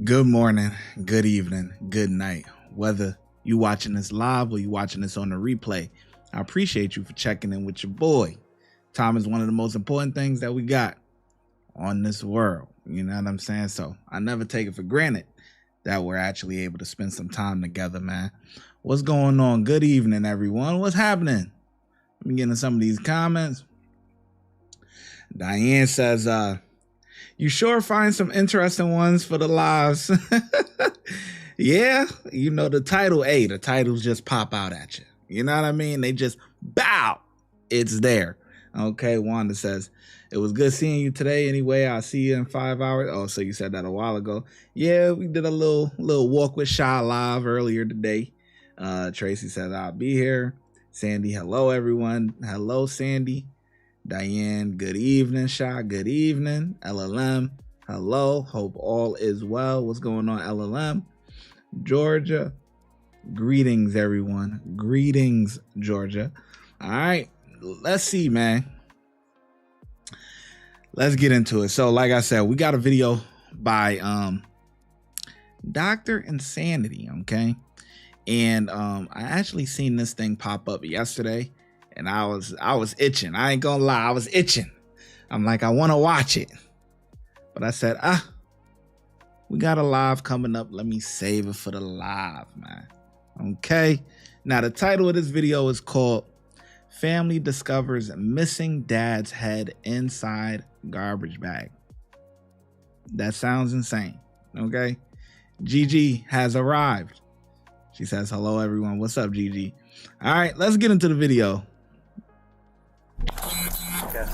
Good morning, good evening, good night. Whether you watching this live or you watching this on the replay, I appreciate you for checking in with your boy. Time is one of the most important things that we got on this world. You know what I'm saying? So I never take it for granted that we're actually able to spend some time together, man. What's going on? Good evening, everyone. What's happening? Let me get into some of these comments. Diane says, you sure find some interesting ones for the lives. Yeah, you know, the titles just pop out at you. You know what I mean? They just bow. It's there. Okay, Wanda says, it was good seeing you today. Anyway, I'll see you in 5 hours. Oh, so you said that a while ago. Yeah, we did a little walk with Shy live earlier today. Tracy says, I'll be here. Sandy, hello, everyone. Hello, Sandy. Diane, good evening. Shy, good evening. LLM, hello. Hope all is well. What's going on, LLM? Georgia, greetings, everyone. Greetings, Georgia. All right, let's see, man. Let's get into it. So, like I said, we got a video by Dr. Insanity, okay? And I actually seen this thing pop up yesterday. And I was itching. I ain't gonna lie, I was itching. I'm like, I want to watch it. But I said, we got a live coming up. Let me save it for the live, man. Okay. Now, the title of this video is called Family Discovers Missing Dad's Head Inside Garbage Bag. That sounds insane. Okay. Gigi has arrived. She says, hello, everyone. What's up, Gigi? All right, let's get into the video. Okay.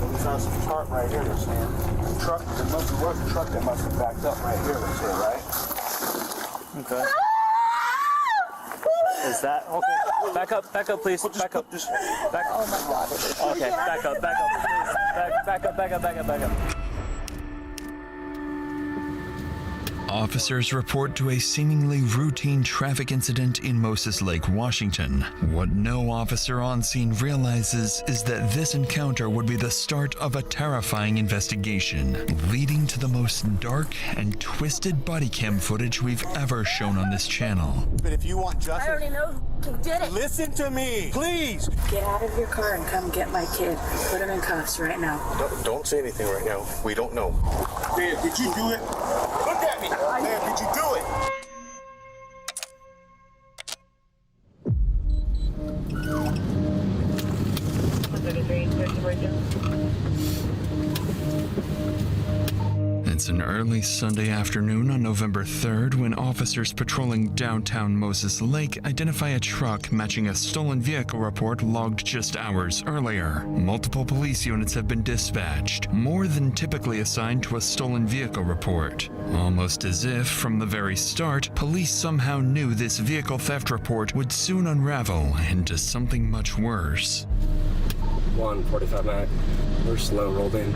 We found some tarp right here, this man. The truck, there was a truck that must have backed up right here, this here, right? Okay. Is that okay? Back up, please. Well, back up. Just back. Oh my God. Okay, back up, please. Back up. Officers report to a seemingly routine traffic incident in Moses Lake, Washington. What no officer on scene realizes is that this encounter would be the start of a terrifying investigation, leading to the most dark and twisted body cam footage we've ever shown on this channel. But if you want justice, I already know who did it. listen to me, please. Get out of your car and come get my kid. Put him in cuffs right now. Don't say anything right now. We don't know. Man, did you do it? Look at me. Man, did you do it? It's an early Sunday afternoon on November 3rd when officers patrolling downtown Moses Lake identify a truck matching a stolen vehicle report logged just hours earlier. Multiple police units have been dispatched, more than typically assigned to a stolen vehicle report. Almost as if, from the very start, police somehow knew this vehicle theft report would soon unravel into something much worse. 145 Mac. We're slow rolled in.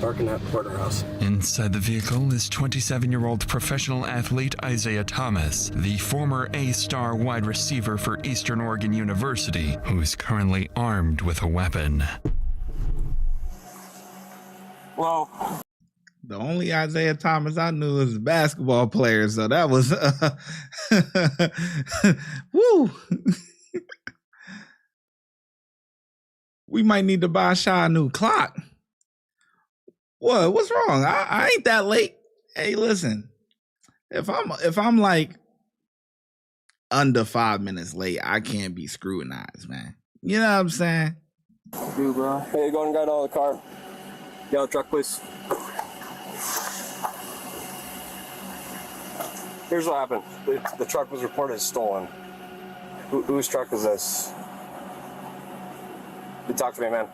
Parking at Porterhouse. Inside the vehicle is 27-year-old professional athlete Isaiah Thomas, the former A-star wide receiver for Eastern Oregon University, who is currently armed with a weapon. Well, The only Isaiah Thomas I knew was a basketball player, so that was woo. We might need to buy Shy a new clock. What? What's wrong? I ain't that late. Hey, listen. If I'm like under 5 minutes late, I can't be scrutinized, man. You know what I'm saying? Dude, bro. Hey, go and get out of the car. Get out of the truck, please. Here's what happened. The truck was reported stolen. Whose truck is this? You talk to me, man.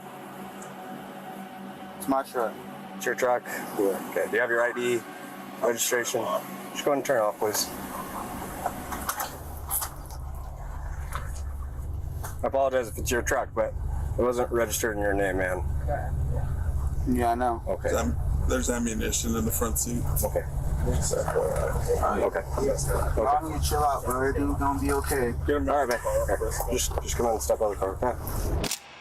it's my truck. It's your truck? Yeah. Okay. Do you have your ID, registration? Just go ahead and turn it off, please. I apologize if it's your truck, but it wasn't registered in your name, man. Yeah, I know. Okay. There's ammunition in the front seat. Okay. Okay. I need to chill out, bro. Everything's gonna be okay. All right, man. Okay. Just come on and step on the car, okay?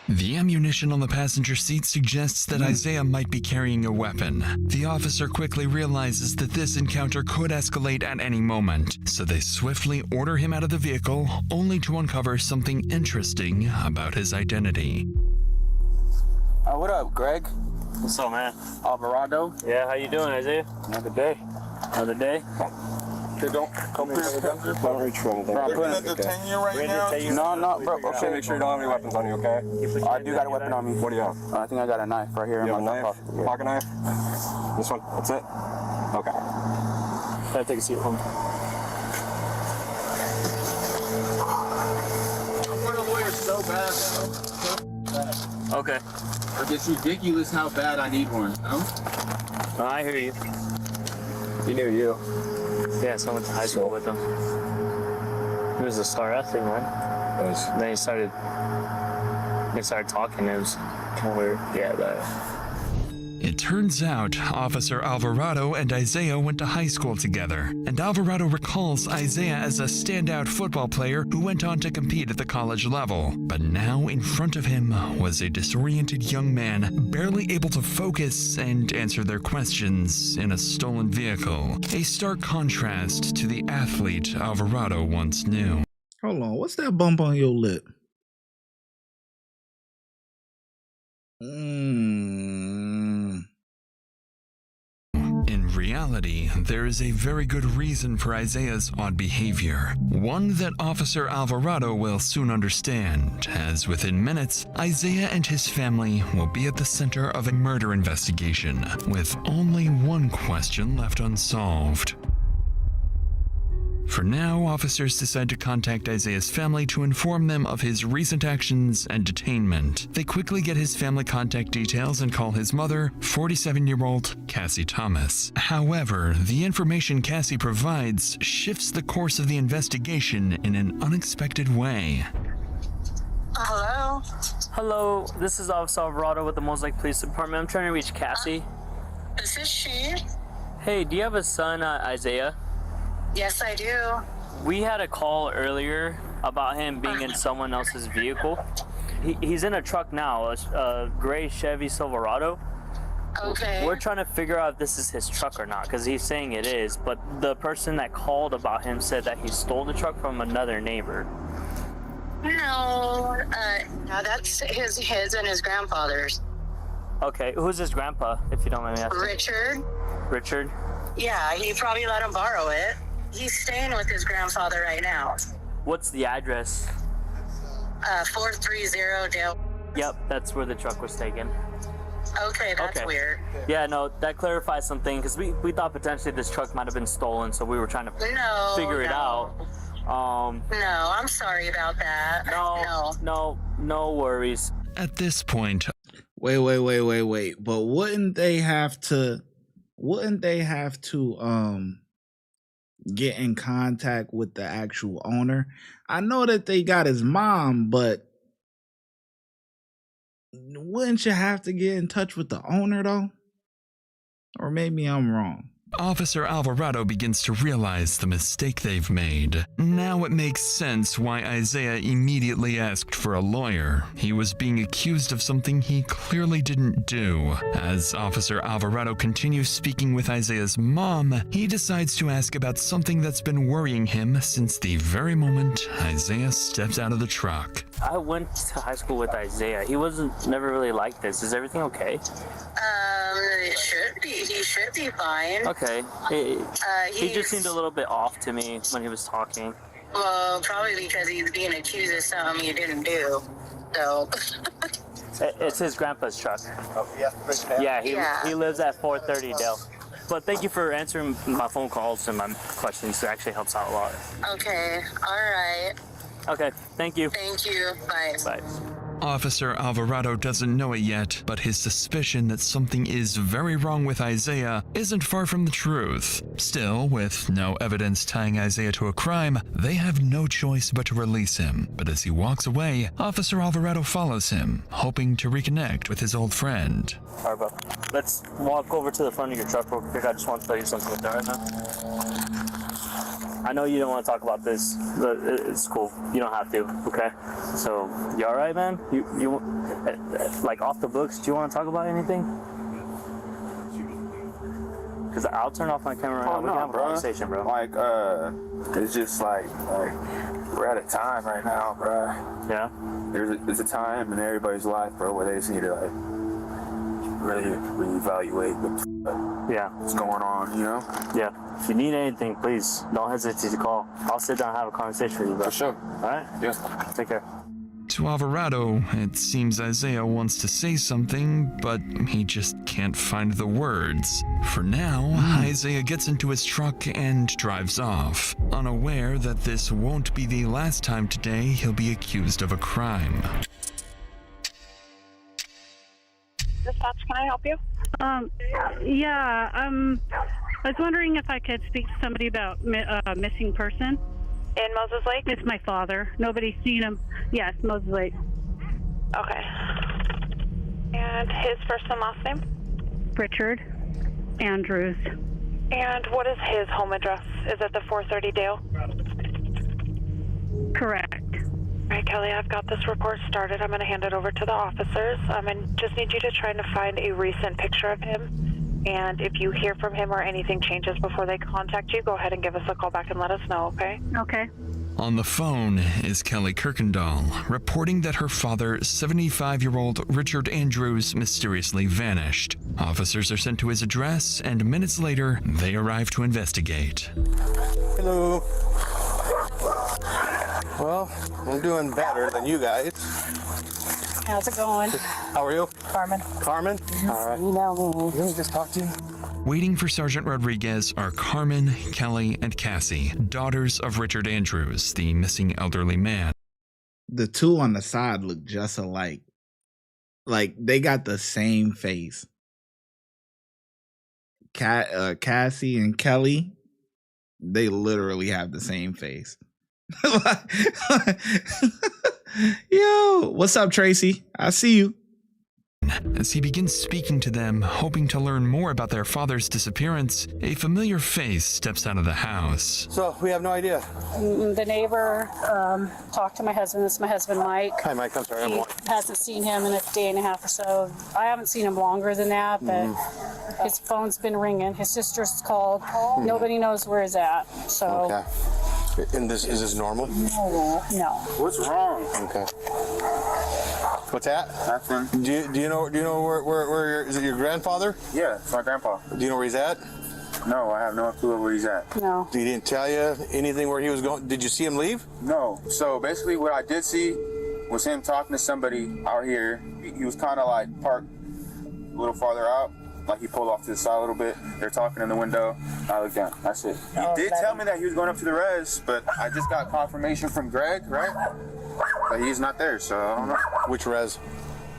The ammunition on the passenger seat suggests that Isaiah might be carrying a weapon. The officer quickly realizes that this encounter could escalate at any moment, so they swiftly order him out of the vehicle, only to uncover something interesting about his identity. What up, Greg? What's up, man? Alvarado? Yeah, how you doing, Isaiah? Another day. Another day? Don't reach for anything. They're gonna detain you right now? No, bro. Okay, make sure you don't have any weapons on you, okay? I do got a weapon on me. What do you have? I think I got a knife right here. You have in a my knife? pocket. Yeah. Pocket knife? This one? That's it? Okay. Gotta take a seat home. I want a lawyer so bad, bro. Okay. It's ridiculous how bad I need one, no? I hear you. He knew you. Yeah, so I went to high school with him. He was a star athlete, man. Then he started talking. It was kind of weird. Yeah, but It turns out Officer Alvarado and Isaiah went to high school together, and Alvarado recalls Isaiah as a standout football player who went on to compete at the college level. But now in front of him was a disoriented young man, barely able to focus and answer their questions in a stolen vehicle. A stark contrast to the athlete Alvarado once knew. Hold on, what's that bump on your lip? In reality, there is a very good reason for Isaiah's odd behavior. One that Officer Alvarado will soon understand, as within minutes, Isaiah and his family will be at the center of a murder investigation, with only one question left unsolved. For now, officers decide to contact Isaiah's family to inform them of his recent actions and detainment. They quickly get his family contact details and call his mother, 47-year-old Cassie Thomas. However, the information Cassie provides shifts the course of the investigation in an unexpected way. Hello? hello, this is Officer Alvarado with the Mosaic Police Department. I'm trying to reach Cassie. This is she. Hey, do you have a son, Isaiah? Yes, I do. We had a call earlier about him being in someone else's vehicle. He's in a truck now, a gray Chevy Silverado. Okay. We're trying to figure out if this is his truck or not, because he's saying it is, but the person that called about him said that he stole the truck from another neighbor. No, that's his and his grandfather's. Okay, who's his grandpa, if you don't mind me asking? Richard? Richard? Yeah, he probably let him borrow it. He's staying with his grandfather right now. What's the address? 430 Dale. Yep, that's where the truck was taken. Okay, that's weird. Yeah, no, that clarifies something, because we thought potentially this truck might have been stolen, so we were trying to figure it out. No, I'm sorry about that. No worries. At this point, Wait. But wouldn't they have to get in contact with the actual owner? I know that they got his mom, but wouldn't you have to get in touch with the owner though? Or maybe I'm wrong. Officer Alvarado begins to realize the mistake they've made. Now it makes sense why Isaiah immediately asked for a lawyer. He was being accused of something he clearly didn't do. As Officer Alvarado continues speaking with Isaiah's mom, he decides to ask about something that's been worrying him since the very moment Isaiah steps out of the truck. I went to high school with Isaiah. He wasn't never really like this. Is everything okay? It should be. He should be fine. Okay. He just seemed a little bit off to me when he was talking. Well, probably because he's being accused of something he didn't do. So. It's his grandpa's truck. Yeah, he lives at 430 Dale. But thank you for answering my phone calls and my questions. It actually helps out a lot. Okay. All right. Okay. Thank you. Thank you. Bye. Bye. Officer Alvarado doesn't know it yet, but his suspicion that something is very wrong with Isaiah isn't far from the truth. Still, with no evidence tying Isaiah to a crime, they have no choice but to release him. But as he walks away, Officer Alvarado follows him, hoping to reconnect with his old friend. All right, bro. Let's walk over to the front of your truck real quick. I just want to tell you something with that right now. I know you don't want to talk about this, but it's cool. You don't have to, okay? So, you all right, man? You like off the books, do you want to talk about anything? Because I'll turn off my camera right now. We can have a conversation, bro. Like, it's just like we're at a time right now, bro. Yeah? There's a time in everybody's life, bro, where they just need to, like, really reevaluate what's going on, you know? Yeah. If you need anything, please don't hesitate to call. I'll sit down and have a conversation with you, bro. For sure. All right? Yeah. Take care. To Alvarado, it seems Isaiah wants to say something, but he just can't find the words. For now, Isaiah gets into his truck and drives off, unaware that this won't be the last time today he'll be accused of a crime. Dispatch, can I help you? I was wondering if I could speak to somebody about missing person. In Moses Lake? It's my father. Nobody's seen him. Yes, Moses Lake. Okay. And his first and last name? Richard Andrews. And what is his home address? Is it the 430 Dale? Correct. All right, Kelly, I've got this report started. I'm going to hand it over to the officers. I just need you to try to find a recent picture of him. And if you hear from him or anything changes before they contact you, go ahead and give us a call back and let us know, okay? Okay. On the phone is Kelly Kirkendall, reporting that her father, 75-year-old Richard Andrews, mysteriously vanished. Officers are sent to his address, and minutes later, they arrive to investigate. Hello. Well, I'm doing better than you guys. How's it going? How are you? Carmen. Carmen? All right. You know me. Let me just talk to you. Waiting for Sergeant Rodriguez are Carmen, Kelly, and Cassie, daughters of Richard Andrews, the missing elderly man. The two on the side look just alike. Like, they got the same face. Cassie and Kelly, they literally have the same face. Yo, what's up, Tracy? I see you. As he begins speaking to them, hoping to learn more about their father's disappearance, a familiar face steps out of the house. So, we have no idea. The neighbor talked to my husband. This is my husband, Mike. Hi, Mike. I'm sorry. He hasn't seen him in a day and a half or so. I haven't seen him longer than that, but his phone's been ringing. His sister's called. Nobody knows where he's at. So. Okay. And is this normal? No. What's wrong? Okay. What's that? Nothing. Do you know where is it your grandfather? Yeah, it's my grandpa. Do you know where he's at? No, I have no clue where he's at. No. He didn't tell you anything where he was going? Did you see him leave? No. So basically what I did see was him talking to somebody out here. He was kind of like parked a little farther out. Like he pulled off to the side a little bit. They're talking in the window. I looked down. That's it. He did tell me that he was going up to the res, but I just got confirmation from Greg, right? But he's not there, so I don't know. Which res?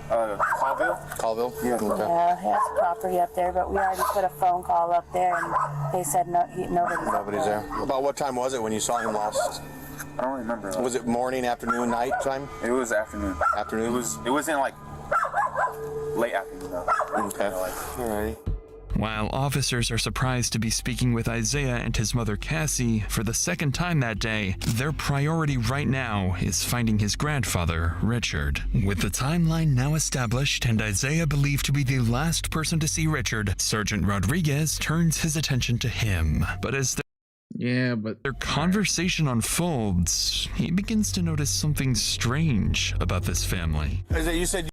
Colville. Colville? Yeah. Okay. Yeah, he has property up there, but we already put a phone call up there, and they said Nobody's there. About what time was it when you saw him last? I don't remember. Was it morning, afternoon, night time? It was afternoon. Afternoon? It wasn't like late afternoon though. Okay. Alrighty. While officers are surprised to be speaking with Isaiah and his mother Cassie for the second time that day, their priority right now is finding his grandfather, Richard. With the timeline now established and Isaiah believed to be the last person to see Richard, Sergeant Rodriguez turns his attention to him. But as their conversation unfolds, he begins to notice something strange about this family. Isaiah, you said.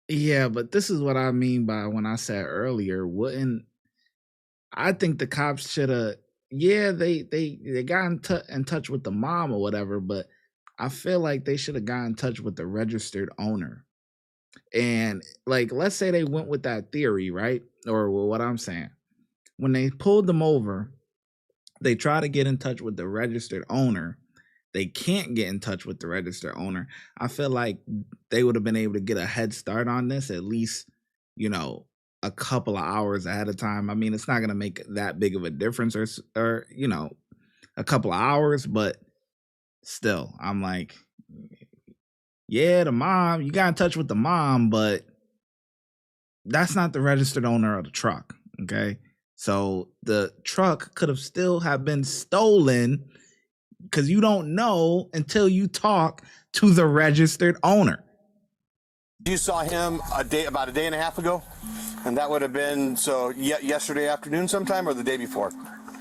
Yeah, but this is what I mean by when I said earlier, I think the cops should have, they got in touch with the mom or whatever, but I feel like they should have got in touch with the registered owner. And like, let's say they went with that theory, right? Or what I'm saying. When they pulled them over, they try to get in touch with the registered owner. They can't get in touch with the registered owner. I feel like they would have been able to get a head start on this at least, a couple of hours ahead of time. I mean, it's not going to make that big of a difference or a couple of hours, but still, I'm like, yeah, the mom, you got in touch with the mom, but that's not the registered owner of the truck. Okay. So the truck could have still have been stolen because you don't know until you talk to the registered owner. You saw him about a day and a half ago, and that would have been yesterday afternoon sometime or the day before.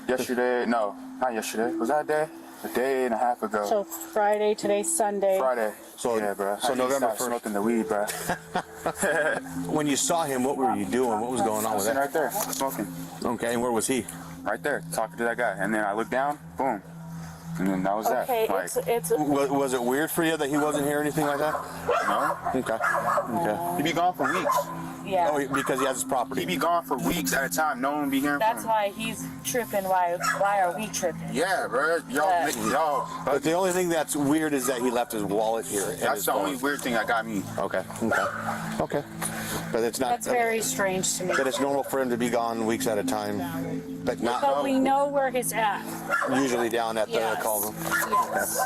Yesterday, no, not yesterday. Was that a day? A day and a half ago. So Friday, today's Sunday. Friday. So yeah, bro. So November 1st. Smoking the weed, bro. When you saw him, what were you doing? What was going on with that? Right there, smoking. Okay, and where was he? Right there, talking to that guy. And then I looked down, boom. And then that was that. Okay, Like, was it weird for you that he wasn't here or anything like that? No. Okay. He'd be gone for weeks. Yeah. Oh, because he has his property. He'd be gone for weeks at a time. No one would be hearing from him. That's why he's tripping. Why are we tripping? Yeah, bro. Y'all. But the only thing that's weird is that he left his wallet here. That's the only weird thing that got me. Okay. But it's not. That's very strange to me. But it's normal for him to be gone weeks at a time. But we know where he's at. Usually down at the call room. Yes.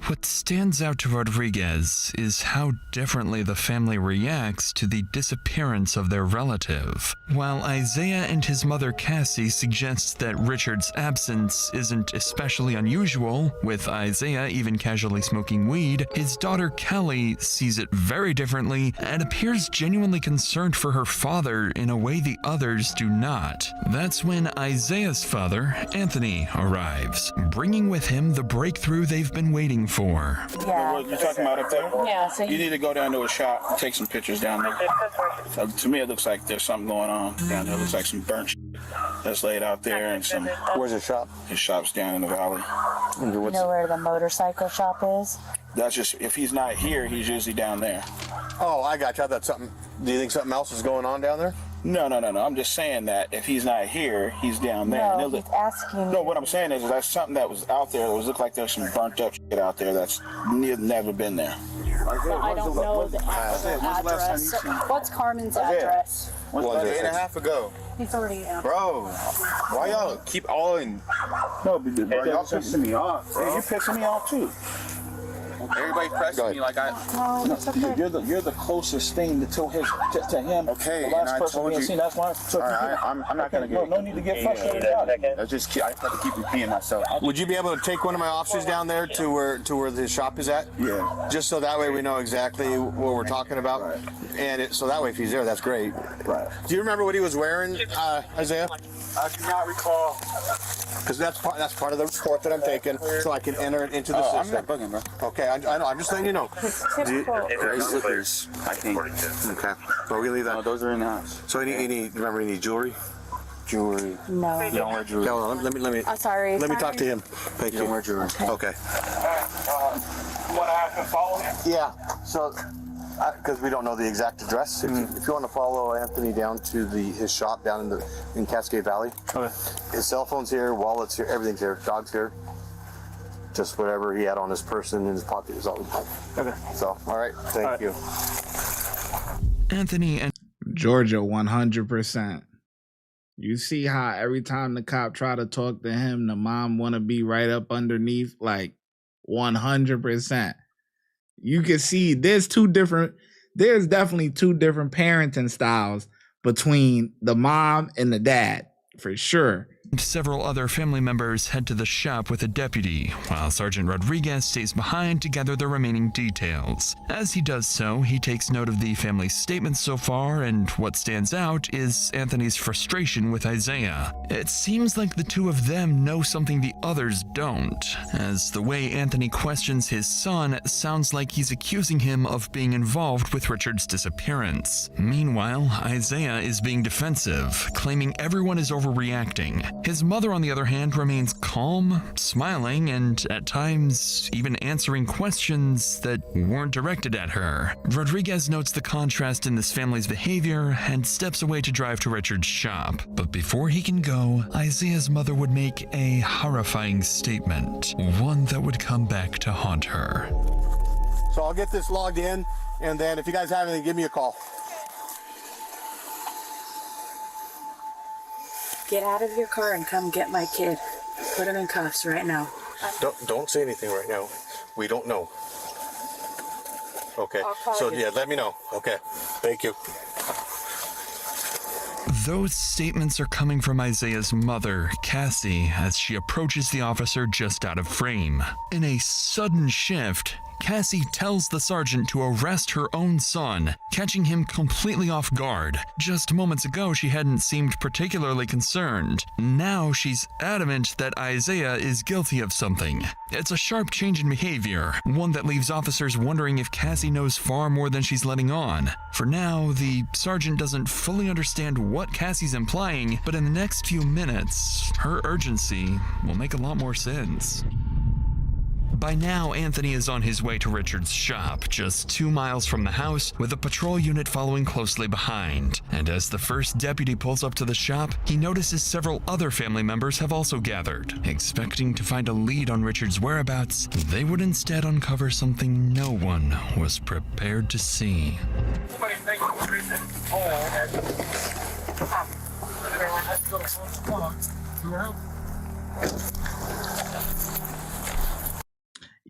What stands out to Rodriguez is how differently the family reacts to the disappearance of their relative. While Isaiah and his mother Cassie suggest that Richard's absence isn't especially unusual, with Isaiah even casually smoking weed, his daughter Kelly sees it very differently and appears genuinely concerned for her father in a way the others do not. That's when Isaiah's father, Anthony, arrives, bringing with him the breakthrough they've been waiting for. Yeah. You're talking about up there? Yeah. So you need to go down to a shop and take some pictures down there. So to me, it looks like there's something going on down there. It looks like some burnt shit that's laid out there and some. Where's his shop? His shop's down in the valley. You know where the motorcycle shop is? That's just, if he's not here, he's usually down there. Oh, I got you. I thought something. Do you think something else is going on down there? No. I'm just saying that if he's not here, he's down there. No, he's asking. No, what I'm saying is that's something that was out there. It was looked like there's some burnt up shit out there that's never been there. So I don't know the address. What's Carmen's address? Was a day and a half ago. He's already out. Bro, why y'all keep all in? No, bro, y'all pissing me off. Hey, you're pissing me off too. Everybody pressing me like I. No, that's okay. You're the closest thing to him. Okay, the last and I person told we you. Seen, that's why. So I'm not gonna get. No need to get frustrated about it. I just have to keep repeating myself. Would you be able to take one of my officers down there to where the shop is at? Yeah. Just so that way we know exactly what we're talking about. Right. And so that way if he's there, that's great. Right. Do you remember what he was wearing, Isaiah? I do not recall. Because that's part of the report that I'm taking, so I can enter it into the system. I'm not bugging, bro. Okay, I know. I'm just letting you know. Gray slippers, I think. Okay, but we leave that. No, those are in the house. So remember you need jewelry? Jewelry. No. You don't wear jewelry. No, let me. I'm sorry. Let me talk to him. Thank you. You don't wear jewelry. Okay. You want to have him follow him? Yeah. So, because we don't know the exact address, if you want to follow Anthony down to his shop down in Cascade Valley. Okay. His cell phone's here, wallet's here, everything's here, dog's here. Just whatever he had on his person in his pocket is all we have. Okay. So, all right. Thank you. Anthony and Georgia, 100%. You see how every time the cop try to talk to him, the mom want to be right up underneath, like 100%. You can see there's definitely two different parenting styles between the mom and the dad, for sure. several other family members head to the shop with a deputy, while Sergeant Rodriguez stays behind to gather the remaining details. As he does so, he takes note of the family's statements so far, and what stands out is Anthony's frustration with Isaiah. It seems like the two of them know something the others don't, as the way Anthony questions his son sounds like he's accusing him of being involved with Richard's disappearance. Meanwhile, Isaiah is being defensive, claiming everyone is overreacting. His mother, on the other hand, remains calm, smiling, and at times even answering questions that weren't directed at her. Rodriguez notes the contrast in this family's behavior and steps away to drive to Richard's shop. But before he can go, Isaiah's mother would make a horrifying statement, one that would come back to haunt her. So I'll get this logged in, and then if you guys have anything, give me a call. Get out of your car and come get my kid. Put him in cuffs right now. Don't say anything right now. We don't know. Okay. So yeah, let me know. Okay. Thank you. Those statements are coming from Isaiah's mother, Cassie, as she approaches the officer just out of frame. In a sudden shift, Cassie tells the sergeant to arrest her own son, catching him completely off guard. Just moments ago, she hadn't seemed particularly concerned. Now she's adamant that Isaiah is guilty of something. It's a sharp change in behavior, one that leaves officers wondering if Cassie knows far more than she's letting on. For now, the sergeant doesn't fully understand what Cassie's implying, but in the next few minutes, her urgency will make a lot more sense. By now, Anthony is on his way to Richard's shop, just 2 miles from the house, with a patrol unit following closely behind. And as the first deputy pulls up to the shop, he notices several other family members have also gathered. Expecting to find a lead on Richard's whereabouts, they would instead uncover something no one was prepared to see.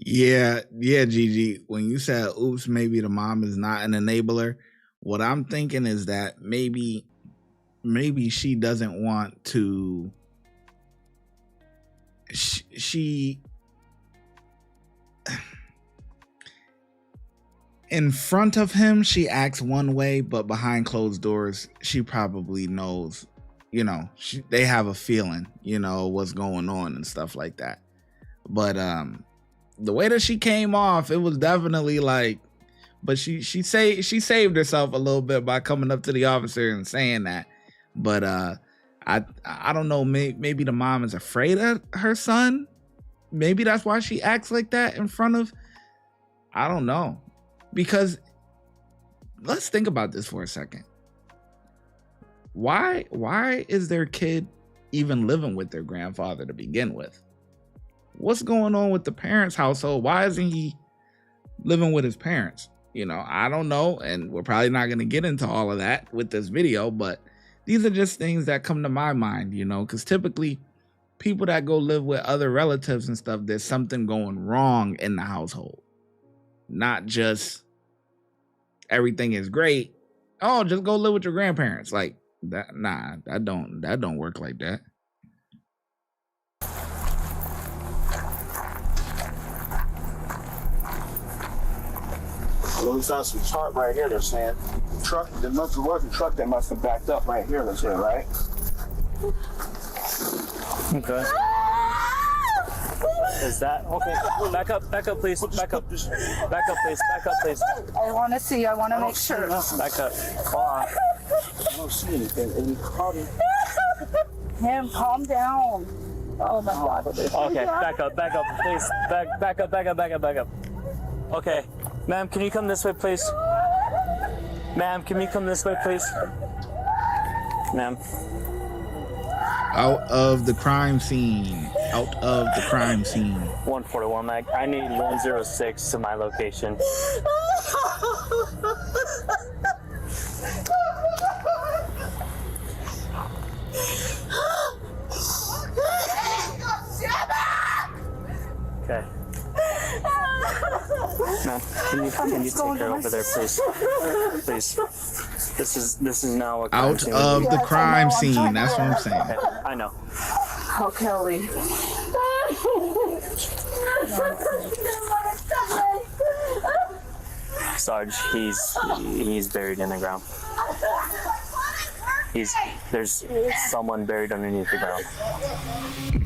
Yeah, Gigi. When you said, oops, maybe the mom is not an enabler, what I'm thinking is that maybe she doesn't want to. She in front of him, she acts one way, but behind closed doors, she probably knows, they have a feeling, what's going on and stuff like that. But, the way that she came off, it was definitely like, but she saved herself a little bit by coming up to the officer and saying that. But I don't know, maybe the mom is afraid of her son. Maybe that's why she acts like that in front of, I don't know. Because let's think about this for a second. Why is their kid even living with their grandfather to begin with? What's going on with the parents' household? Why isn't he living with his parents? I don't know. And we're probably not going to get into all of that with this video, but these are just things that come to my mind, because typically people that go live with other relatives and stuff, there's something going wrong in the household. Not just everything is great. Oh, just go live with your grandparents. Like that. Nah, that don't work like that. Well, it's on some chart right here. They're saying there must have a truck that must have backed up right here. That's it, right? Okay. Is that okay? Back up, please. Back up, please. I want to see. I want to make sure. Back up. Hold on. I don't see anything. Him, calm down. Oh my God. Okay, back up, please. Back up. Okay, ma'am, can you come this way, please? Ma'am, can you come this way, please? Ma'am. Out of the crime scene. 141, Mag. I need 106 to my location. Okay. Ma'am, can you take her over there, please? Please. This is now a crime out scene. of the crime scene. That's what I'm saying. Okay, I know. Oh, Kelly. Sarge, he's buried in the ground. There's someone buried underneath the ground.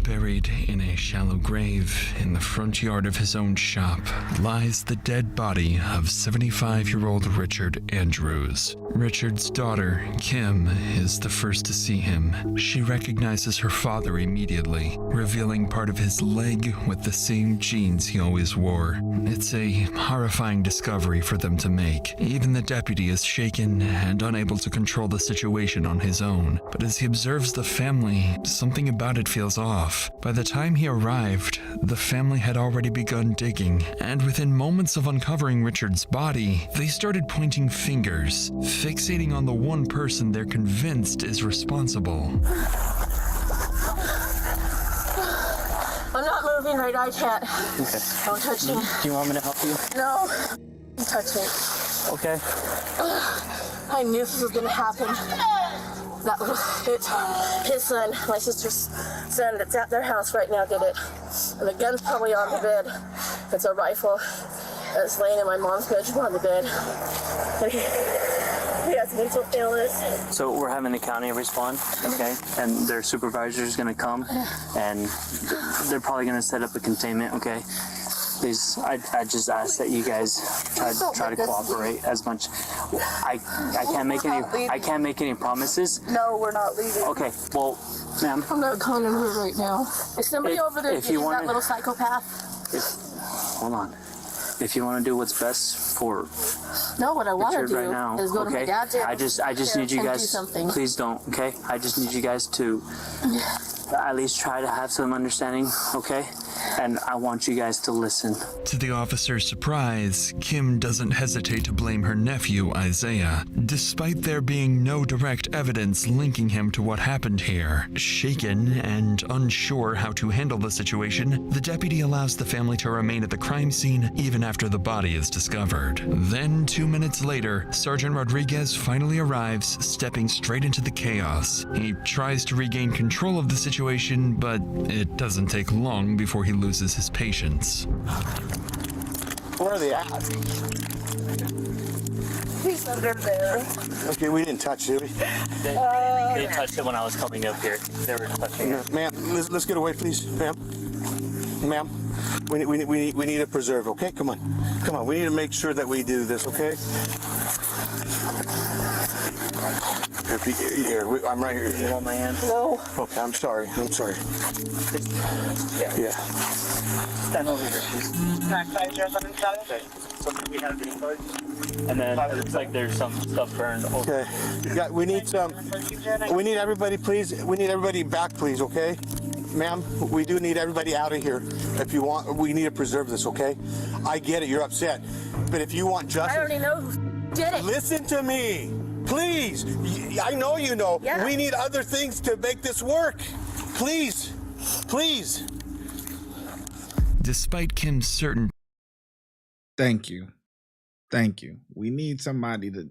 Buried in a shallow grave in the front yard of his own shop lies the dead body of 75-year-old Richard Andrews. Richard's daughter, Kim, is the first to see him. She recognizes her father immediately, revealing part of his leg with the same jeans he always wore. It's a horrifying discovery for them to make. Even the deputy is shaken and unable to control the situation on his own. But as he observes the family, something about it feels off. By the time he arrived, the family had already begun digging, and within moments of uncovering Richard's body, they started pointing fingers, fixating on the one person they're convinced is responsible. I'm not moving right. I can't. Okay. Don't touch me. Do you want me to help you? No. Don't touch me. Okay. I knew this was gonna happen. That little his son, my sister's son that's at their house right now did it. And the gun's probably on the bed. It's a rifle that's laying in my mom's bedroom on the bed. He has mental illness. So we're having the county respond, okay? And their supervisor is gonna come and they're probably gonna set up a containment, okay? Please, I just ask that you guys try to cooperate as much. I can't make any promises. No, we're not leaving. Okay, well, ma'am. I'm not calling her right now. Is somebody over there getting that little psychopath? Hold on. If you want to do what's best for No, what I want to do right now, is go to my dad's house. I just need you guys. Do something. Please don't, okay? I just need you guys to at least try to have some understanding, okay? And I want you guys to listen. To the officer's surprise, Kim doesn't hesitate to blame her nephew, Isaiah, despite there being no direct evidence linking him to what happened here. Shaken and unsure how to handle the situation, the deputy allows the family to remain at the crime scene even after the body is discovered. Then, 2 minutes later, Sergeant Rodriguez finally arrives, stepping straight into the chaos. He tries to regain control of the situation, but it doesn't take long before he loses his patience. Where are they at? He's under there. Okay, we didn't touch it, did we? They touched it when I was coming up here. They were touching it. Ma'am, let's get away, please, ma'am. Ma'am, we need to preserve, okay? Come on. Come on, we need to make sure that we do this, okay? Here, I'm right here. You want my hand? No. Okay, I'm sorry. Yeah. Stand over here, please. So we have the cards. And then it looks like there's some stuff burned. Okay. Yeah, we need everybody, please. We need everybody back, please, okay? Ma'am, we do need everybody out of here. If you want, we need to preserve this, okay? I get it, you're upset. But if you want justice... I already know who did it. Listen to me. Please. I know you know. Yeah. We need other things to make this work. Please. Please. Despite Kim's certain... Thank you. We need somebody to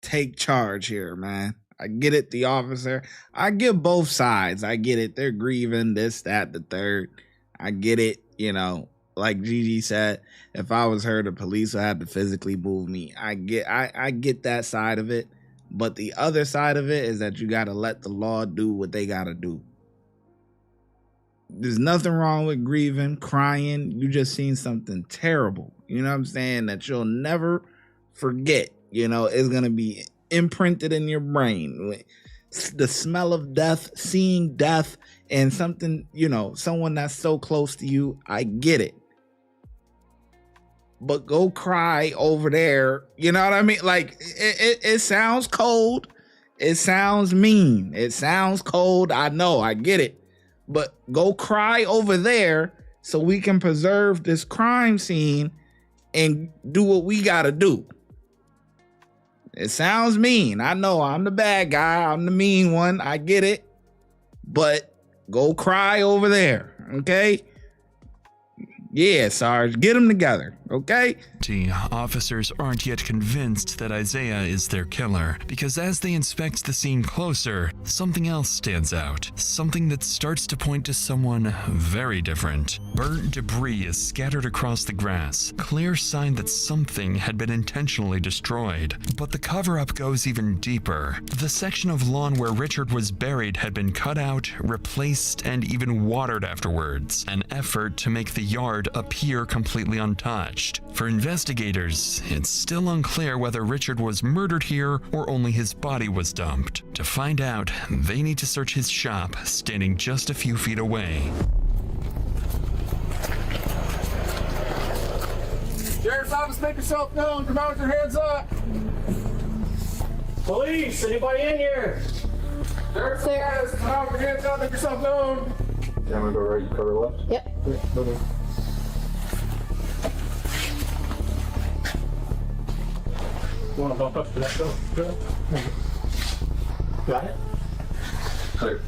take charge here, man. I get it, the officer. I get both sides. I get it. They're grieving, this, that, the third. I get it, you know. Like Gigi said, if I was her, the police would have to physically move me. I get that side of it. But the other side of it is that you got to let the law do what they got to do. There's nothing wrong with grieving, crying. You just seen something terrible. You know what I'm saying? That you'll never forget. You know, it's going to be imprinted in your brain. The smell of death, seeing death, and something, you know, someone that's so close to you. I get it. But go cry over there. You know what I mean? Like, it sounds cold. It sounds mean. It sounds cold. I know. I get it. But go cry over there so we can preserve this crime scene and do what we got to do. It sounds mean. I know. I'm the bad guy. I'm the mean one. I get it. But go cry over there. Okay? Yeah, Sarge, get them together, okay? Officers aren't yet convinced that Isaiah is their killer, because as they inspect the scene closer, something else stands out. Something that starts to point to someone very different. Burnt debris is scattered across the grass, clear sign that something had been intentionally destroyed. But the cover-up goes even deeper. The section of lawn where Richard was buried had been cut out, replaced, and even watered afterwards, an effort to make the yard appear completely untouched. For investigators, it's still unclear whether Richard was murdered here or only his body was dumped. To find out, they need to search his shop, standing just a few feet away. Sheriff's office, make yourself known. Come out with your hands up. Police, anybody in here? Sheriff's office, come out with your hands up. Make yourself known. Yeah, I'm gonna go right. You cover left. Yep. Okay. You want to bump up to that door? Got it? Clear.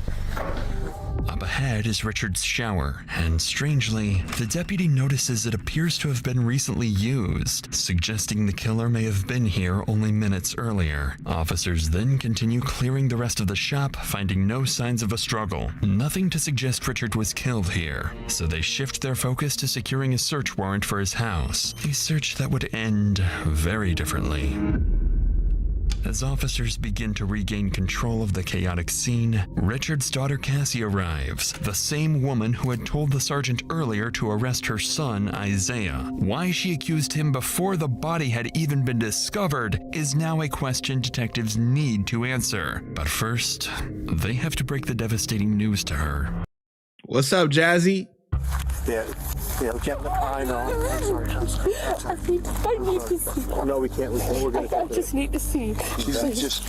Up ahead is Richard's shower, and strangely, the deputy notices it appears to have been recently used, suggesting the killer may have been here only minutes earlier. Officers then continue clearing the rest of the shop, finding no signs of a struggle. Nothing to suggest Richard was killed here, so they shift their focus to securing a search warrant for his house, a search that would end very differently. As officers begin to regain control of the chaotic scene, Richard's daughter Cassie arrives, the same woman who had told the sergeant earlier to arrest her son, Isaiah. Why she accused him before the body had even been discovered is now a question detectives need to answer. But first, they have to break the devastating news to her. What's up, Jazzy? Yeah, we can't. I know. I'm sorry. I need to see. No, we can't. We're gonna. I just need to see. Just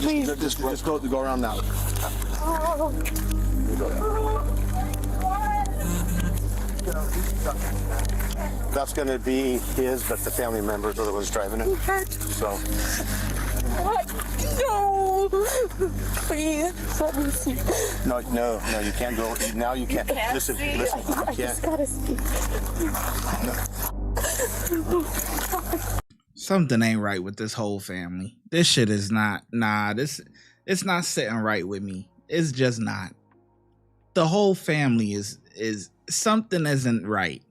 go around now. That's gonna be his, but the family members are the ones driving it. So. What? No! Please, let me see. No, you can't go. Now you can't. Listen, you I can't. just gotta see. Something ain't right with this whole family. This shit is not, it's not sitting right with me. It's just not. The whole family is something isn't right.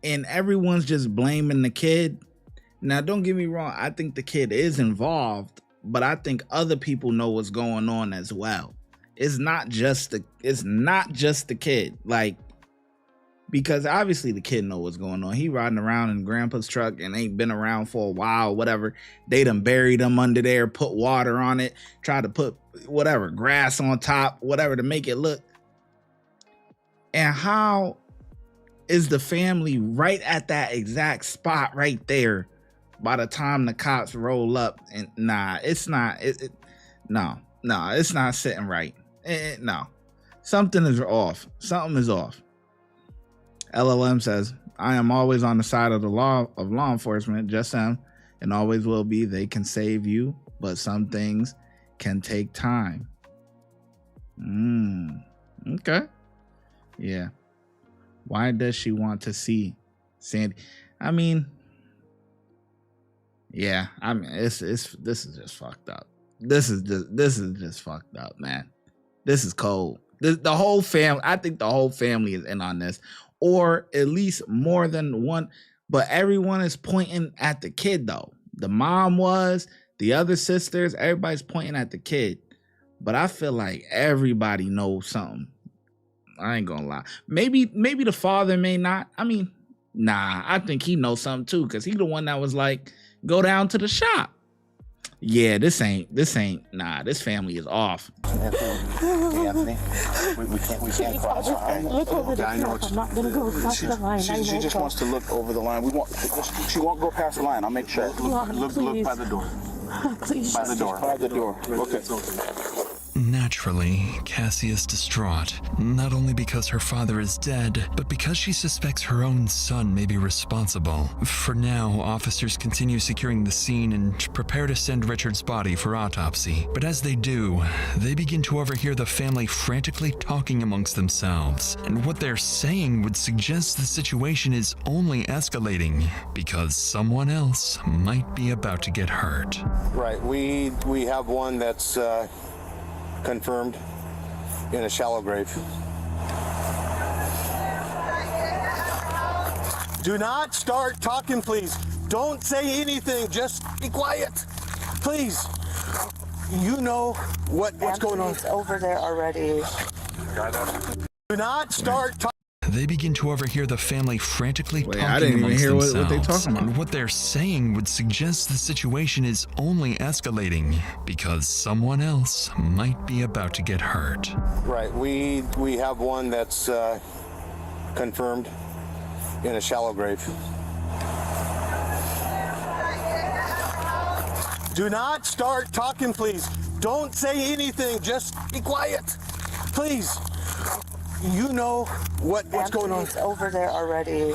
And everyone's just blaming the kid. Now, don't get me wrong. I think the kid is involved, but I think other people know what's going on as well. It's not just the kid. Like, because obviously the kid know what's going on. He riding around in grandpa's truck and ain't been around for a while, whatever. They done buried him under there, put water on it, tried to put whatever, grass on top, whatever to make it look. And how is the family right at that exact spot right there by the time the cops roll up? And it's not sitting right. No, something is off. Something is off. LLM says, I am always on the side of the law enforcement, just them, and always will be. They can save you, but some things can take time. Okay. Yeah. Why does she want to see Sandy? I mean, yeah, this is just fucked up. This is just fucked up, man. This is cold. The whole family, I think the whole family is in on this, or at least more than one, but everyone is pointing at the kid though. The mom was, the other sisters, everybody's pointing at the kid. But I feel like everybody knows something. I ain't gonna lie. Maybe the father may not. I mean, I think he knows something too, because he the one that was like, go down to the shop. Yeah, this ain't, this family is off. Anthony, we can't cross. Look over the truck. I'm not gonna go across the line. She just wants to look over the line. She won't go past the line. I'll make sure. Look by the door. Please. By the door. Okay. Naturally, Cassie is distraught, not only because her father is dead, but because she suspects her own son may be responsible. For now, officers continue securing the scene and prepare to send Richard's body for autopsy. But as they do, they begin to overhear the family frantically talking amongst themselves, and what they're saying would suggest the situation is only escalating, because someone else might be about to get hurt. Right, we have one that's confirmed in a shallow grave. Do not start talking, please. Don't say anything. Just be quiet, please. You know what's going on. It's over there already. Do not start talking. They begin to overhear the family frantically talking I didn't even amongst hear themselves, what they talking about. and what they're saying would suggest the situation is only escalating because someone else might be about to get hurt. Right, we have one that's confirmed in a shallow grave. Do not start talking, please. Don't say anything. Just be quiet, please. You know what's going on. It's over there already.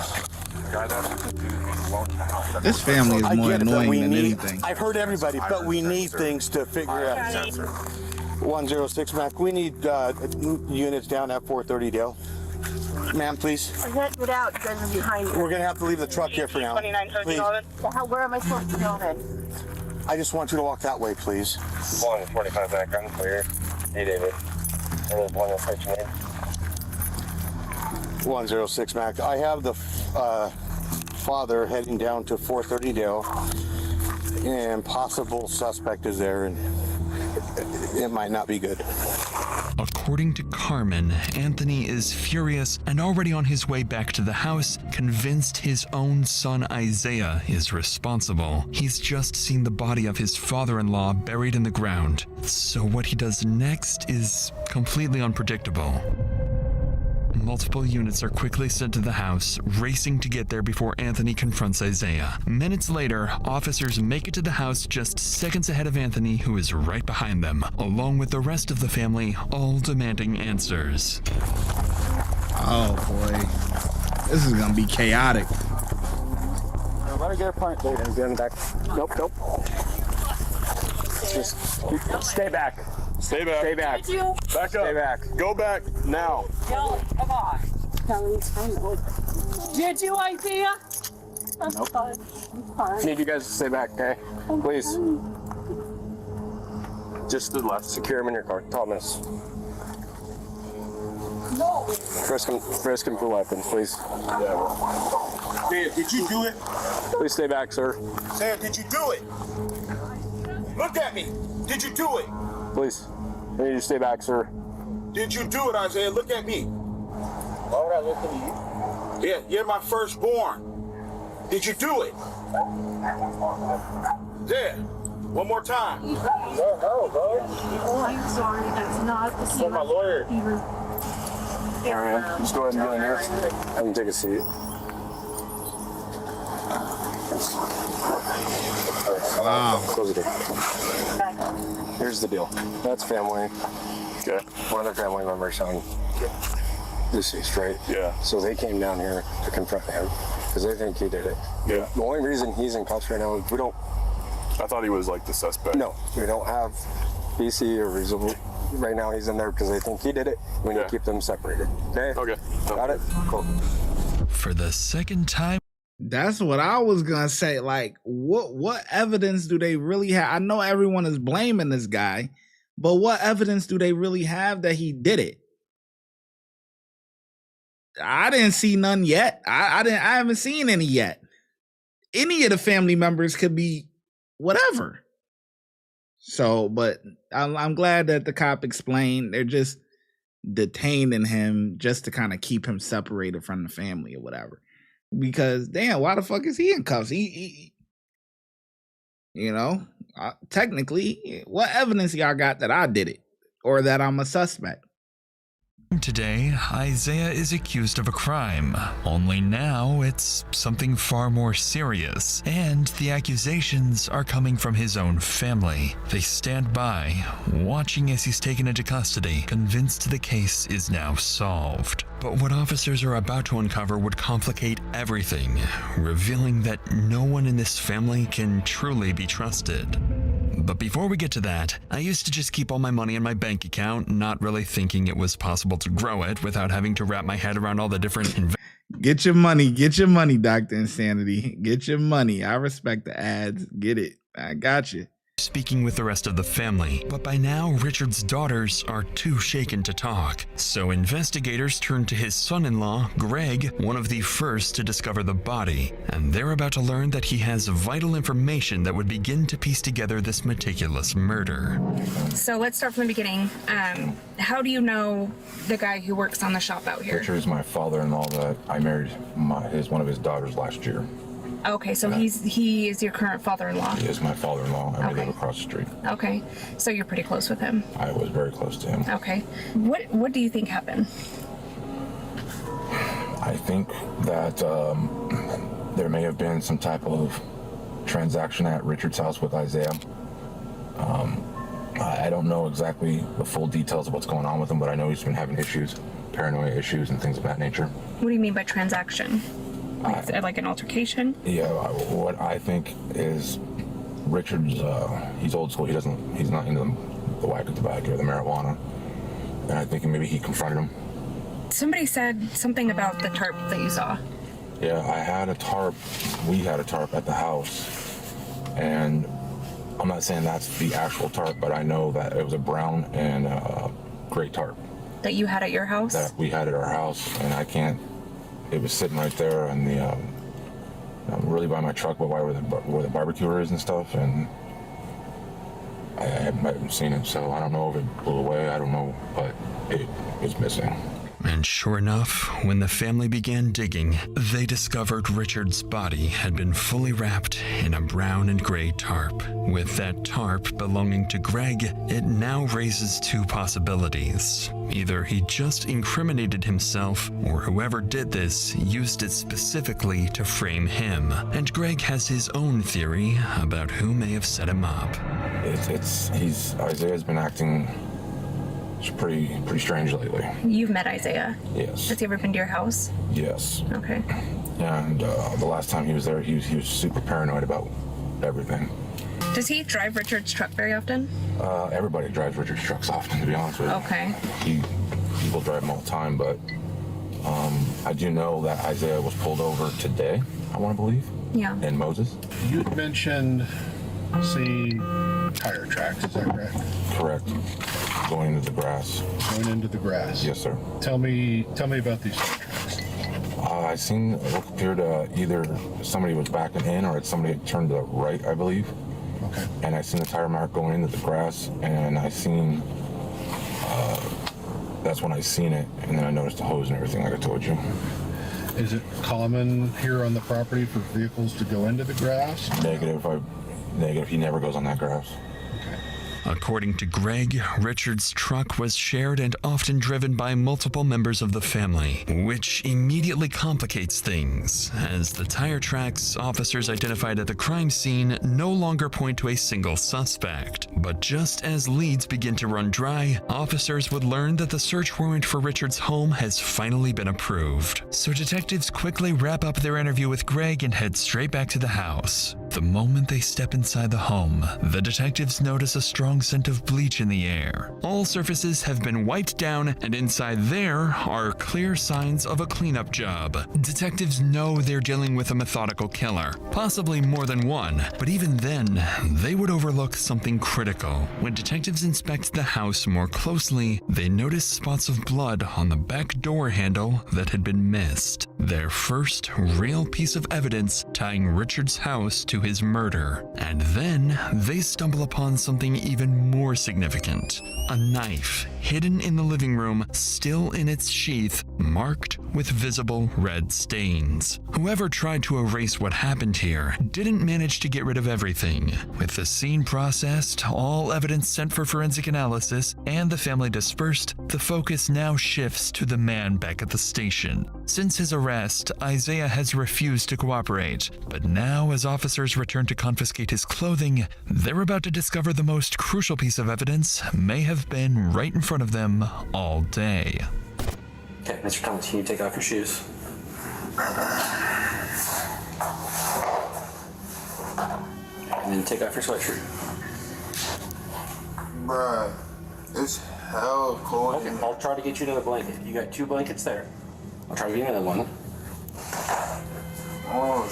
This family is more annoying than anything. I've heard everybody, but we need things to figure out. 106 Mac, we need units down at 430 Dale. Ma'am, please. I can't get out. You guys are behind me. We're gonna have to leave the truck here for now. 29 Please. Where am I supposed to go then? I just want you to walk that way, please. 145 background clear. Hey, David. There's 106 name. 106 Mac. I have the father heading down to 430 Dale, and possible suspect is there, and it might not be good. According to Carmen, Anthony is furious and already on his way back to the house, convinced his own son Isaiah is responsible. He's just seen the body of his father-in-law buried in the ground, so what he does next is completely unpredictable. Multiple units are quickly sent to the house, racing to get there before Anthony confronts Isaiah. Minutes later, officers make it to the house just seconds ahead of Anthony, who is right behind them, along with the rest of the family, all demanding answers. Oh boy, this is gonna be chaotic. Let her get a point, David. Get in the back. Nope. Just stay back. Stay back. Stay back. Back up. Stay back. Go back now. No, come on. Did you, Isaiah? Nope. Need you guys to stay back, okay? Please. Just to the left. Secure him in your car. Thomas. No. Frisk him for weapons, please. Sam, did you do it? Please stay back, sir. Sam, did you do it? Look at me. Did you do it? Please. I need you to stay back, sir. Did you do it, Isaiah? Look at me. Why would I look at you? Yeah, you're my firstborn. Did you do it? There. One more time. No, bro. Oh, I'm sorry. That's not the same. My lawyer. All right, just go ahead and get in here. Have him take a seat. Wow. Close the door. Here's the deal. That's family. Okay. One of their family members on deceased, right? Yeah. So they came down here to confront him because they think he did it. Yeah. The only reason he's in cuffs right now is we don't. I thought he was like the suspect. No, we don't have BC or reasonable. Right now he's in there because they think he did it. We need to keep them separated. Okay? Okay. Got it? Cool. For the second time, That's what I was gonna say. Like, what evidence do they really have? I know everyone is blaming this guy, but what evidence do they really have that he did it? I didn't see none yet. I haven't seen any yet. Any of the family members could be whatever. So, but I'm glad that the cop explained they're just detaining him just to kind of keep him separated from the family or whatever. Because damn, why the fuck is he in cuffs? He you know, technically, what evidence y'all got that I did it or that I'm a suspect? today, Isaiah is accused of a crime. Only now, it's something far more serious, and the accusations are coming from his own family. They stand by, watching as he's taken into custody, convinced the case is now solved. But what officers are about to uncover would complicate everything, revealing that no one in this family can truly be trusted. But before we get to that, I used to just keep all my money in my bank account, not really thinking it was possible to grow it without having to wrap my head around all the different Get your money, Dr. Insanity. Get your money. I respect the ads. Get it. I got you. Speaking with the rest of the family, but by now Richard's daughters are too shaken to talk. So investigators turn to his son-in-law, Greg, one of the first to discover the body, and they're about to learn that he has vital information that would begin to piece together this meticulous murder. So let's start from the beginning. How do you know the guy who works on the shop out here? Richard is my father-in-law that I married one of his daughters last year. Okay, so he is your current father-in-law. He is my father-in-law, and we live across the street. Okay, so you're pretty close with him. I was very close to him. Okay, what do you think happened? I think that there may have been some type of transaction at Richard's house with Isaiah. I don't know exactly the full details of what's going on with him, but I know he's been having issues, paranoia issues, and things of that nature. What do you mean by transaction? Like an altercation? Yeah, what I think is Richard's, he's old school. He's not into the whack of tobacco or the marijuana. And I think maybe he confronted him. Somebody said something about the tarp that you saw. Yeah, I had a tarp. We had a tarp at the house. And I'm not saying that's the actual tarp, but I know that it was a brown and gray tarp. That you had at your house? That we had at our house, and I can't. It was sitting right there, and really by my truck, but where the barbecue is and stuff, and I haven't seen it, so I don't know if it blew away. I don't know, but it was missing. And sure enough, when the family began digging, they discovered Richard's body had been fully wrapped in a brown and gray tarp. With that tarp belonging to Greg, it now raises two possibilities. Either he just incriminated himself, or whoever did this used it specifically to frame him. And Greg has his own theory about who may have set him up. Isaiah's been acting pretty strange lately. You've met Isaiah? Yes. Has he ever been to your house? Yes. Okay. And the last time he was there, he was super paranoid about everything. Does he drive Richard's truck very often? Everybody drives Richard's trucks often, to be honest with you. Okay. People drive them all the time, but I do know that Isaiah was pulled over today, I want to believe. Yeah. In Moses. You had mentioned seeing tire tracks, is that correct? Correct. Going into the grass. Going into the grass? Yes, sir. Tell me about these tire tracks. I seen it appeared either somebody was backing in or somebody had turned to the right, I believe. Okay. And I seen the tire mark going into the grass, and I seen, that's when I seen it, and then I noticed the hose and everything like I told you. Is it common here on the property for vehicles to go into the grass? Negative, he never goes on that grass. According to Greg, Richard's truck was shared and often driven by multiple members of the family, which immediately complicates things, as the tire tracks officers identified at the crime scene no longer point to a single suspect. But just as leads begin to run dry, officers would learn that the search warrant for Richard's home has finally been approved. So detectives quickly wrap up their interview with Greg and head straight back to the house. The moment they step inside the home, the detectives notice a strong scent of bleach in the air. All surfaces have been wiped down, and inside there are clear signs of a cleanup job. Detectives know they're dealing with a methodical killer, possibly more than one, but even then, they would overlook something critical. When detectives inspect the house more closely, they notice spots of blood on the back door handle that had been missed. Their first real piece of evidence tying Richard's house to his murder. And then they stumble upon something even more significant. A knife hidden in the living room, still in its sheath, marked with visible red stains. Whoever tried to erase what happened here didn't manage to get rid of everything. With the scene processed, all evidence sent for forensic analysis, and the family dispersed, the focus now shifts to the man back at the station. Since his arrest, Isaiah has refused to cooperate, but now as officers return to confiscate his clothing, they're about to discover the most crucial piece of evidence may have been right in front of them all day. Okay, Mr. Thomas, can you take off your shoes? And then take off your sweatshirt. Bruh, it's hell cold. Okay, I'll try to get you another blanket. You got 2 blankets there. I'll try to get you another one. Oh,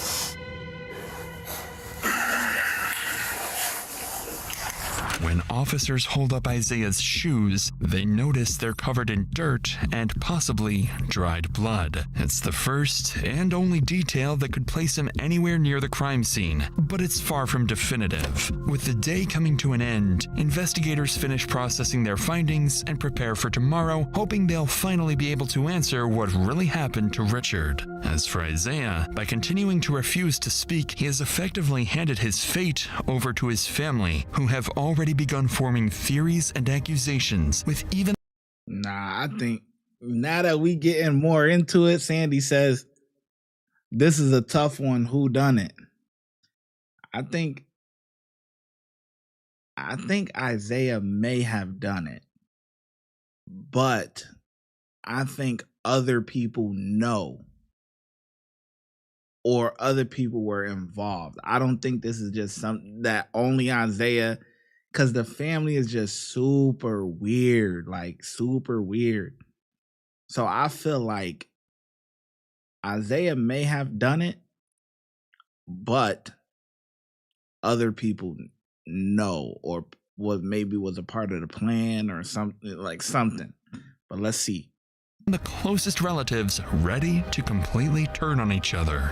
When officers hold up Isaiah's shoes, they notice they're covered in dirt and possibly dried blood. It's the first and only detail that could place him anywhere near the crime scene, but it's far from definitive. With the day coming to an end, investigators finish processing their findings and prepare for tomorrow, hoping they'll finally be able to answer what really happened to Richard. As for Isaiah, by continuing to refuse to speak, he has effectively handed his fate over to his family, who have already begun forming theories and accusations with even... Nah, I think now that we getting more into it, Sandy says this is a tough one. Who done it? I think Isaiah may have done it, but I think other people know, or other people were involved. I don't think this is just something that only Isaiah because the family is just super weird, like super weird. So I feel like Isaiah may have done it, but other people know, or maybe was a part of the plan or something. But let's see. The closest relatives ready to completely turn on each other.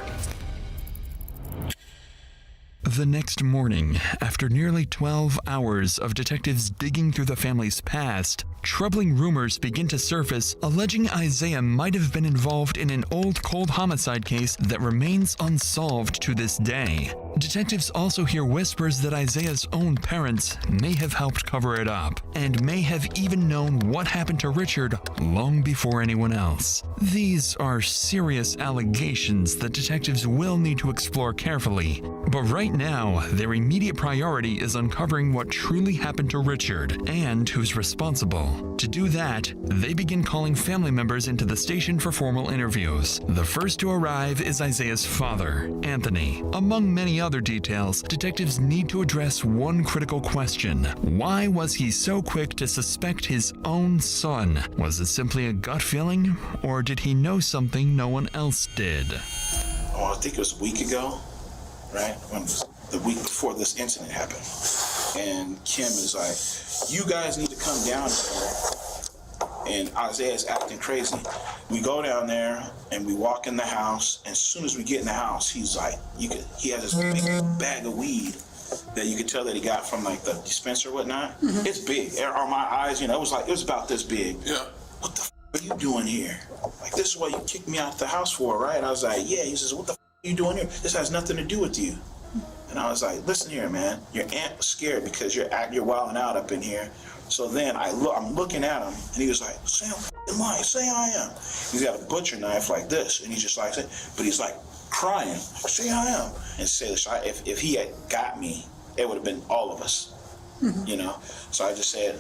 The next morning, after nearly 12 hours of detectives digging through the family's past, troubling rumors begin to surface alleging Isaiah might have been involved in an old cold homicide case that remains unsolved to this day. Detectives also hear whispers that Isaiah's own parents may have helped cover it up, and may have even known what happened to Richard long before anyone else. These are serious allegations that detectives will need to explore carefully, but right now, their immediate priority is uncovering what truly happened to Richard and who's responsible. To do that, they begin calling family members into the station for formal interviews. The first to arrive is Isaiah's father, Anthony. Among many other details, detectives need to address one critical question. Why was he so quick to suspect his own son? Was it simply a gut feeling, or did he know something no one else did? Oh, I think it was a week ago, right? When it was the week before this incident happened. And Kim is like, you guys need to come down here. And Isaiah's acting crazy. We go down there and we walk in the house. And as soon as we get in the house, he's like, he has this big bag of weed that you could tell that he got from like the dispenser or whatnot. Mm-hmm. It's big. On my eyes, it was about this big. Yeah. What the f are you doing here? Like, this is what you kicked me out of the house for, right? I was like, yeah. He says, what the f are you doing here? This has nothing to do with you. And I was like, listen here, man. Your aunt was scared because you're wilding out up in here. So then I'm looking at him, and he was like, say I'm lying, say I am. He's got a butcher knife like this, and he's just like, but he's like crying, say I am. And say, if he had got me, it would have been all of us, So I just said,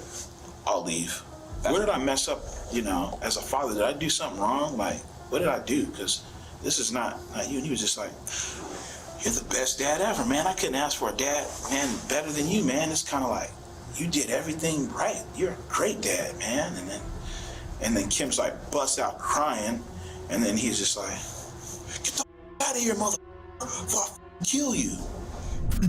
I'll leave. Where did I mess up, as a father? Did I do something wrong? Like, what did I do? Because this is not you. And he was just like, you're the best dad ever, man. I couldn't ask for a dad, man, better than you, man. It's kind of like, you did everything right. You're a great dad, man. And then Kim's like busts out crying, and then he's just like, get the out of here, motherfucker, before I kill you.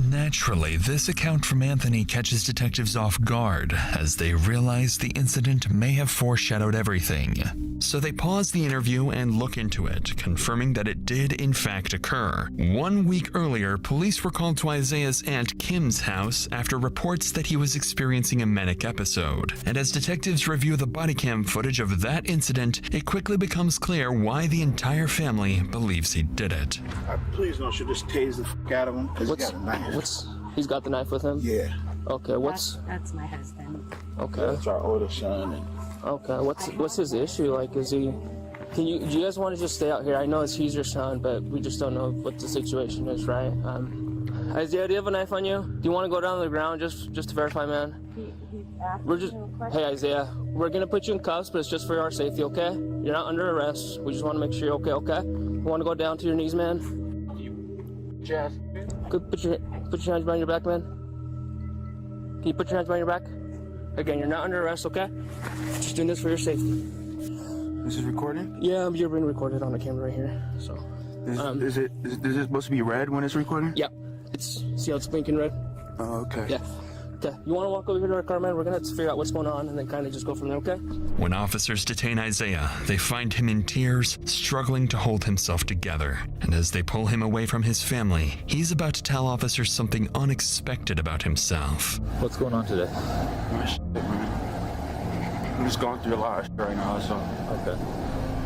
Naturally, this account from Anthony catches detectives off guard as they realize the incident may have foreshadowed everything. So they pause the interview and look into it, confirming that it did in fact occur. 1 week earlier, police were called to Isaiah's aunt Kim's house after reports that he was experiencing a manic episode. And as detectives review the bodycam footage of that incident, it quickly becomes clear why the entire family believes he did it. Please don't should just tase the f out of him, because he got a knife. He's got the knife with him? Yeah. Okay, That's my husband. Okay. That's our oldest son. Okay, what's his issue? Like, do you guys want to just stay out here? I know he's your son, but we just don't know what the situation is, right? Isaiah, do you have a knife on you? Do you want to go down to the ground just to verify, man? Hey, Isaiah, we're gonna put you in cuffs, but it's just for our safety, okay? You're not under arrest. We just want to make sure you're okay? You want to go down to your knees, man? Jeff. Good, put your hands behind your back, man. Can you put your hands behind your back? Again, you're not under arrest, okay? Just doing this for your safety. This is recording? Yeah, you're being recorded on the camera right here. So, is it supposed to be red when it's recording? Yep. See how it's blinking red? Oh, okay. Yeah. Okay, you want to walk over here to our car, man? We're going to figure out what's going on and then kind of just go from there, okay? When officers detain Isaiah, they find him in tears, struggling to hold himself together. And as they pull him away from his family, he's about to tell officers something unexpected about himself. What's going on today? My shit, man. I'm just going through a lot of shit right now, so. Okay.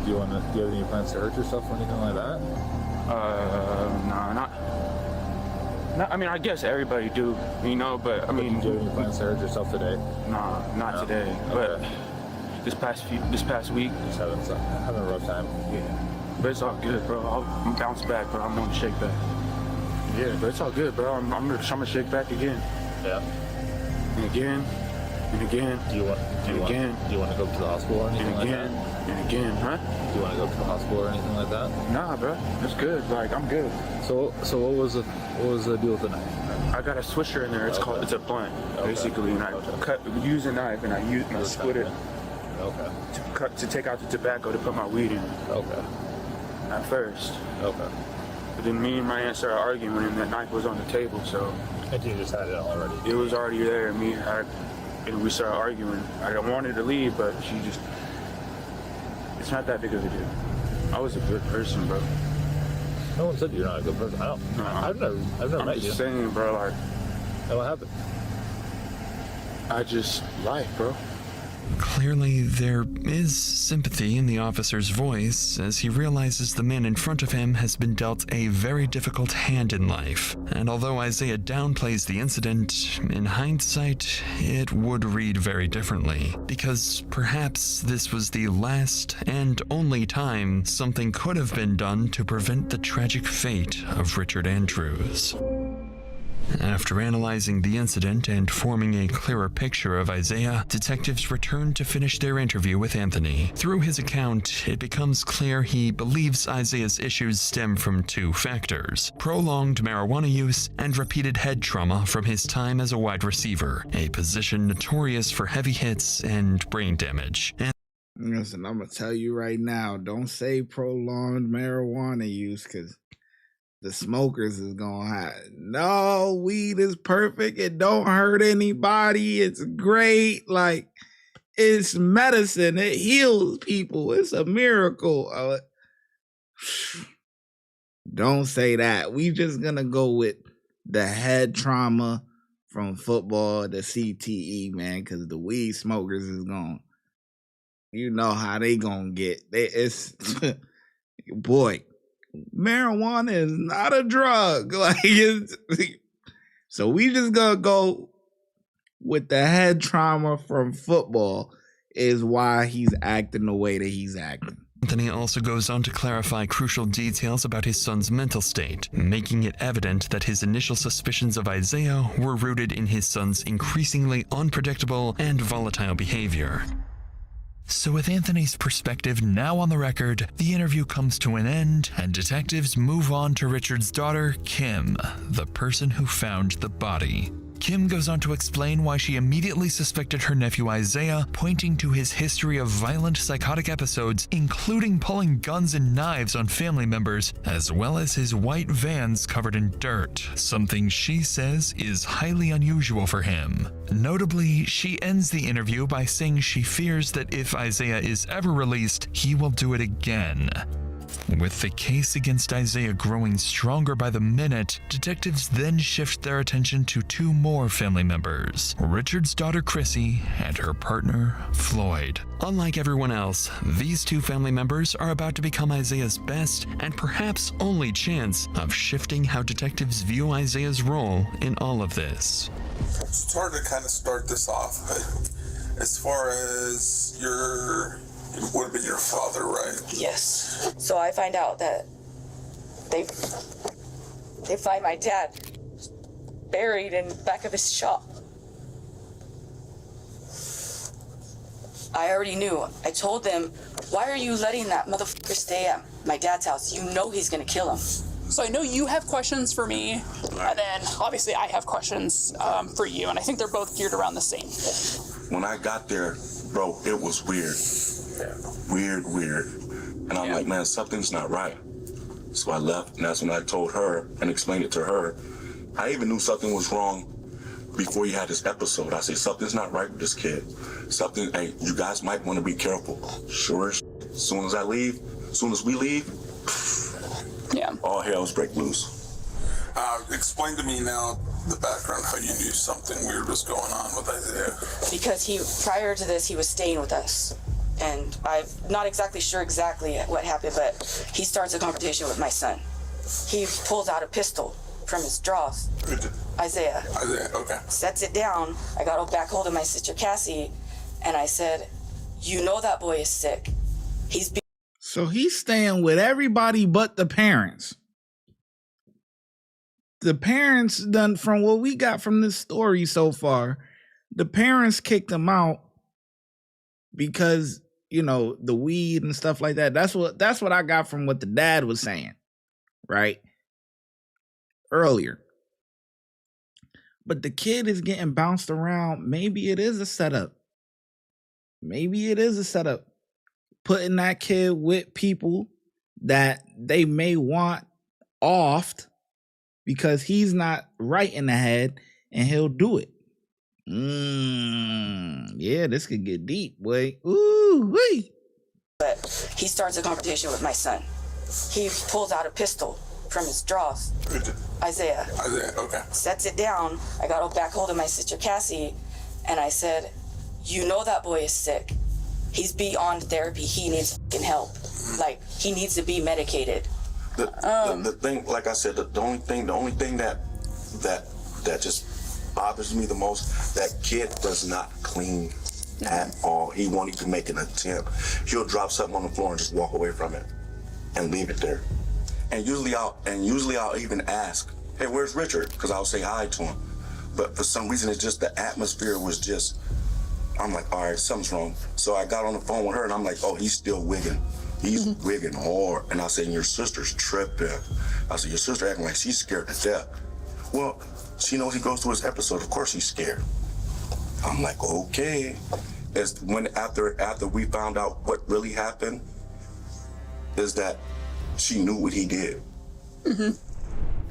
Do you have any plans to hurt yourself or anything like that? No, not. I mean, I guess everybody do, but I mean. Do you have any plans to hurt yourself today? Nah, not today. Okay. But this past week. Just having a rough time. Yeah. But it's all good, bro. I'm bounce back, bro. I'm gonna shake back. Yeah, but it's all good, bro. I'm gonna shake back again. Yeah. And again. And again. Do you want to go to the hospital or anything like that? And again, huh? Do you want to go to the hospital or anything like that? Nah, bro. It's good. Like, I'm good. So what was the deal with the knife? I got a swisher in there. It's a blunt, basically, and I use a knife and I split it to take out the tobacco to put my weed in. At first. But then me and my aunt started arguing and that knife was on the table, so. And you just had it already? It was already there. And we started arguing. I wanted to leave, but she just. It's not that big of a deal. I was a good person, bro. No one said you're not a good person. I've never met you. I'm just saying, bro, like. And what happened? I just lied, bro. Clearly, there is sympathy in the officer's voice as he realizes the man in front of him has been dealt a very difficult hand in life. And although Isaiah downplays the incident, in hindsight, it would read very differently. Because perhaps this was the last and only time something could have been done to prevent the tragic fate of Richard Andrews. After analyzing the incident and forming a clearer picture of Isaiah, detectives return to finish their interview with Anthony. Through his account, it becomes clear he believes Isaiah's issues stem from two factors: prolonged marijuana use and repeated head trauma from his time as a wide receiver, a position notorious for heavy hits and brain damage. Listen, I'm going to tell you right now, don't say prolonged marijuana use, because the smokers is going to have, no, weed is perfect. It don't hurt anybody. It's great. Like, it's medicine. It heals people. It's a miracle. Don't say that. We just going to go with the head trauma from football, the CTE, man, because the weed smokers is going, you know how they going to get. It's, boy. Marijuana is not a drug. So we just gonna go with the head trauma from football is why he's acting the way that he's acting. Anthony also goes on to clarify crucial details about his son's mental state, making it evident that his initial suspicions of Isaiah were rooted in his son's increasingly unpredictable and volatile behavior. So with Anthony's perspective now on the record, the interview comes to an end, and detectives move on to Richard's daughter, Kim, the person who found the body. Kim goes on to explain why she immediately suspected her nephew Isaiah, pointing to his history of violent psychotic episodes, including pulling guns and knives on family members, as well as his white vans covered in dirt, something she says is highly unusual for him. Notably, she ends the interview by saying she fears that if Isaiah is ever released, he will do it again. With the case against Isaiah growing stronger by the minute, detectives then shift their attention to two more family members, Richard's daughter Chrissy and her partner Floyd. Unlike everyone else, these two family members are about to become Isaiah's best and perhaps only chance of shifting how detectives view Isaiah's role in all of this. It's hard to kind of start this off, but as far as it would have been your father, right? Yes. So I find out that they find my dad buried in the back of his shop. I already knew. I told them, why are you letting that motherfucker stay at my dad's house? You know he's gonna kill him. So I know you have questions for me, and then obviously I have questions for you, and I think they're both geared around the same. When I got there, bro, it was weird. Weird. And I'm like, man, something's not right. So I left, and that's when I told her and explained it to her. I even knew something was wrong before you had this episode. I said, something's not right with this kid. Hey, you guys might want to be careful. Sure as soon as we leave, all hell's break loose. Explain to me now the background, how you knew something weird was going on with Isaiah. Because prior to this, he was staying with us. And I'm not exactly sure what happened, but he starts a confrontation with my son. He pulls out a pistol from his drawers. Isaiah, okay. Sets it down. I got back hold of my sister Cassie, and I said, you know that boy is sick. So he's staying with everybody but the parents. The parents done, from what we got from this story so far, the parents kicked him out because, the weed and stuff like that. That's what I got from what the dad was saying, right? Earlier. But the kid is getting bounced around. Maybe it is a setup. Maybe it is a setup. Putting that kid with people that they may want offed because he's not right in the head and he'll do it. Yeah, this could get deep, boy. Ooh, wee. But he starts a confrontation with my son. He pulls out a pistol from his drawers. Isaiah, okay. Sets it down. I got back hold of my sister Cassie, and I said, you know that boy is sick. He's beyond therapy. He needs fucking help. Like, he needs to be medicated. The thing, like I said, the only thing that just bothers me the most, that kid does not clean at all. He won't even make an attempt. He'll drop something on the floor and just walk away from it and leave it there. And usually I'll even ask, hey, where's Richard? Because I'll say hi to him. But for some reason, it's just the atmosphere was just, I'm like, all right, something's wrong. So I got on the phone with her and I'm like, oh, he's still wigging. He's wigging hard. And I said, your sister's tripping. I said, your sister acting like she's scared to death. Well, she knows he goes through his episode. Of course he's scared. I'm like, okay. It's when after we found out what really happened, is that she knew what he did.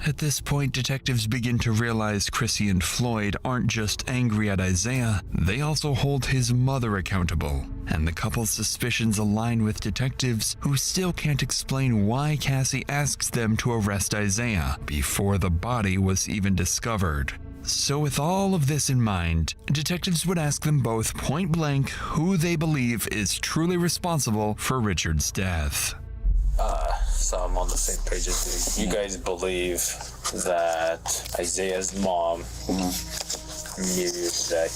At this point, detectives begin to realize Chrissy and Floyd aren't just angry at Isaiah, they also hold his mother accountable. And the couple's suspicions align with detectives who still can't explain why Cassie asks them to arrest Isaiah before the body was even discovered. So with all of this in mind, detectives would ask them both point blank who they believe is truly responsible for Richard's death. So I'm on the same page as you. You guys believe that Isaiah's mom knew that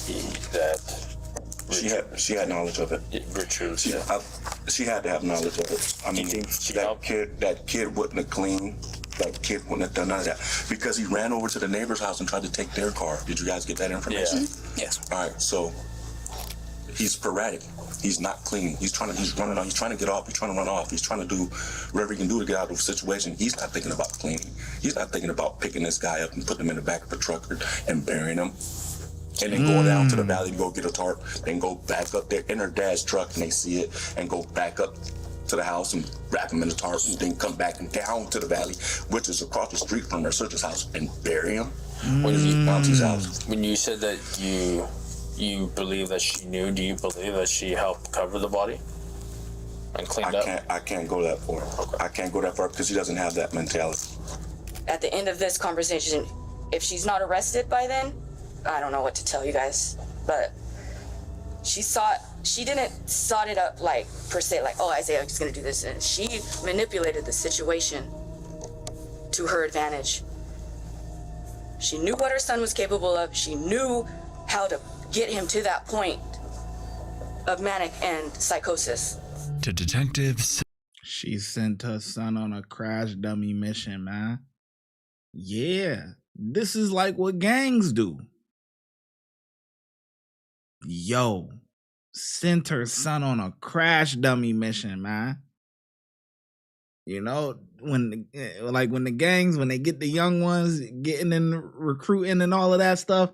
she had knowledge of it. Richard. She had to have knowledge of it. I mean, that kid wouldn't have cleaned. That kid wouldn't have done none of that because he ran over to the neighbor's house and tried to take their car. Did you guys get that information? Yeah. Yes. All right. So he's sporadic. He's not clean. He's running off. He's trying to get off. He's trying to run off. He's trying to do whatever he can do to get out of the situation. He's not thinking about cleaning. He's not thinking about picking this guy up and putting him in the back of a truck and burying him. And then going down to the valley to go get a tarp. Then go back up there in her dad's truck and they see it and go back up to the house and wrap him in the tarp and then come back and down to the valley, which is across the street from her sister's house, and bury him. When he found his house. When you said that you believe that she knew, do you believe that she helped cover the body and clean up? I can't go that far. Okay. I can't go that far because she doesn't have that mentality. At the end of this conversation, if she's not arrested by then, I don't know what to tell you guys, but she didn't sod it up like per se, like, oh, Isaiah's gonna do this, and she manipulated the situation to her advantage. She knew what her son was capable of. She knew how to get him to that point of manic and psychosis. To detectives, she sent her son on a crash dummy mission, man. Yeah, this is like what gangs do. Yo, sent her son on a crash dummy mission, man. You know, when the gangs, when they get the young ones getting in recruiting and all of that stuff,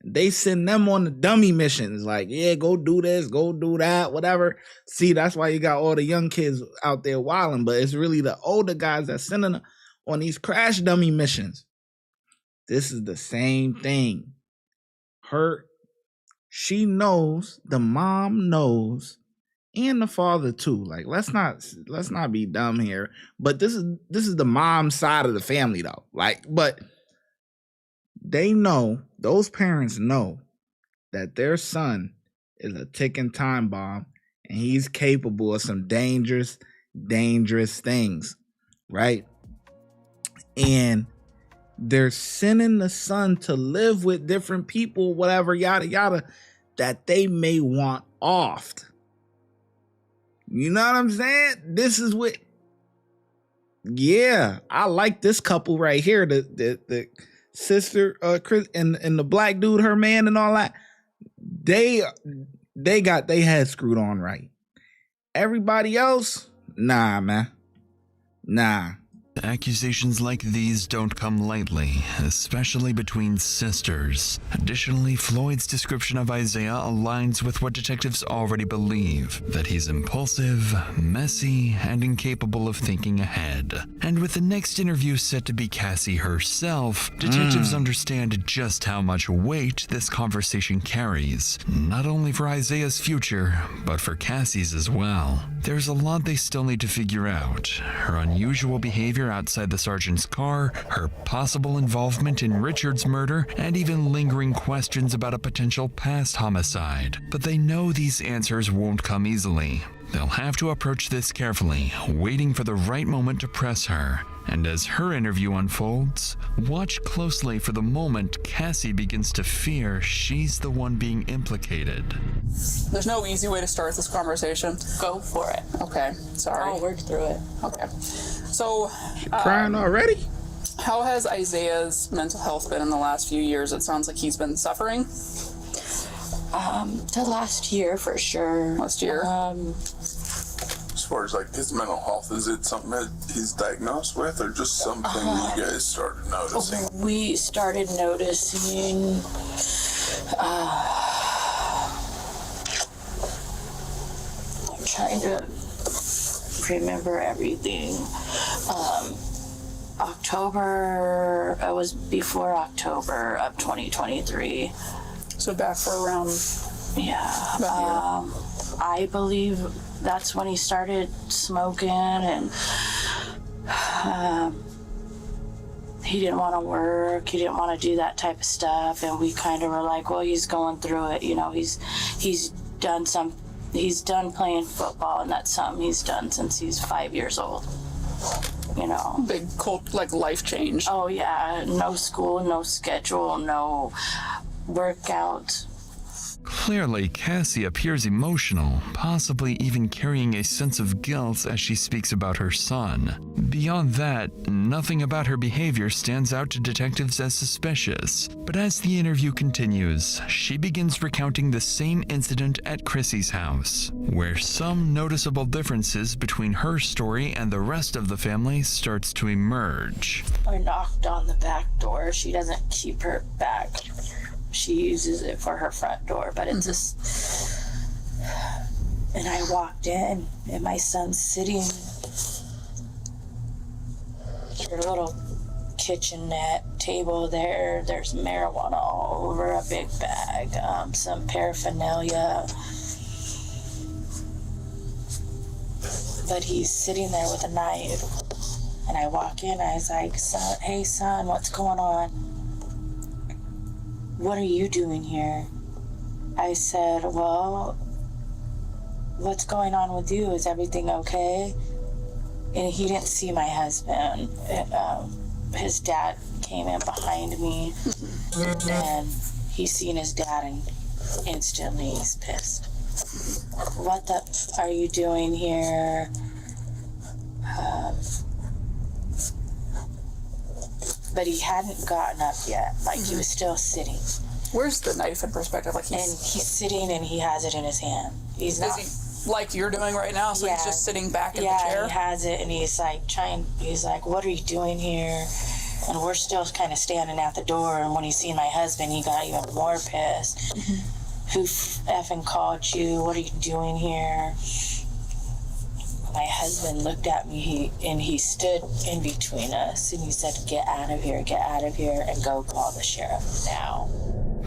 they send them on the dummy missions. Like, yeah, go do this, go do that, whatever. See, that's why you got all the young kids out there wilding, but it's really the older guys that sending them on these crash dummy missions. This is the same thing. She knows, the mom knows, and the father too. Like, let's not be dumb here. But this is the mom side of the family though. Like, but they know, those parents know that their son is a ticking time bomb and he's capable of some dangerous things, right? And they're sending the son to live with different people, whatever, yada, yada, that they may want offed. You know what I'm saying? This is what, yeah, I like this couple right here, the sister, Chris, and the black dude, her man, and all that. They got their head screwed on right. Everybody else, nah, man. Nah. Accusations like these don't come lightly, especially between sisters. Additionally, Floyd's description of Isaiah aligns with what detectives already believe, that he's impulsive, messy, and incapable of thinking ahead. And with the next interview set to be Cassie herself, detectives understand just how much weight this conversation carries, not only for Isaiah's future, but for Cassie's as well. There's a lot they still need to figure out. Her unusual behavior outside the sergeant's car, her possible involvement in Richard's murder, and even lingering questions about a potential past homicide. But they know these answers won't come easily. They'll have to approach this carefully, waiting for the right moment to press her. And as her interview unfolds, watch closely for the moment Cassie begins to fear she's the one being implicated. There's no easy way to start this conversation. Go for it. Okay, sorry. I'll work through it. Okay. So, Crying already? How has Isaiah's mental health been in the last few years? It sounds like he's been suffering. The last year for sure. Last year? As far as like his mental health, is it something that he's diagnosed with or just something you guys started noticing? We started noticing I'm trying to remember everything. October, it was before October of 2023. So back for around... Yeah. I believe that's when he started smoking, and he didn't want to work. He didn't want to do that type of stuff, and we kind of were like, well, he's going through it. You know, he's done playing football, and that's something he's done since he's 5 years old. You know, big life change. Oh yeah, no school, no schedule, no workout. Clearly, Cassie appears emotional, possibly even carrying a sense of guilt as she speaks about her son. Beyond that, nothing about her behavior stands out to detectives as suspicious. But as the interview continues, she begins recounting the same incident at Chrissy's house, where some noticeable differences between her story and the rest of the family starts to emerge. I knocked on the back door. She doesn't keep her back. She uses it for her front door, but it's just... And I walked in, and my son's sitting at a little kitchenette table there. There's marijuana all over, a big bag, some paraphernalia. But he's sitting there with a knife. And I walk in, I was like, hey son, what's going on? What are you doing here? I said, well, what's going on with you? Is everything okay? And he didn't see my husband. His dad came in behind me, and he's seen his dad, and instantly he's pissed. What the are you doing here? But he hadn't gotten up yet. Like, he was still sitting. Where's the knife in perspective? Like he's sitting and he has it in his hand. He's not... Is he like you're doing right now? So he's just sitting back in the chair? Yeah, he has it, and he's like, what are you doing here? And we're still kind of standing at the door, and when he seen my husband, he got even more pissed. Who effing called you? What are you doing here? My husband looked at me, and he stood in between us, and he said, get out of here, and go call the sheriff now.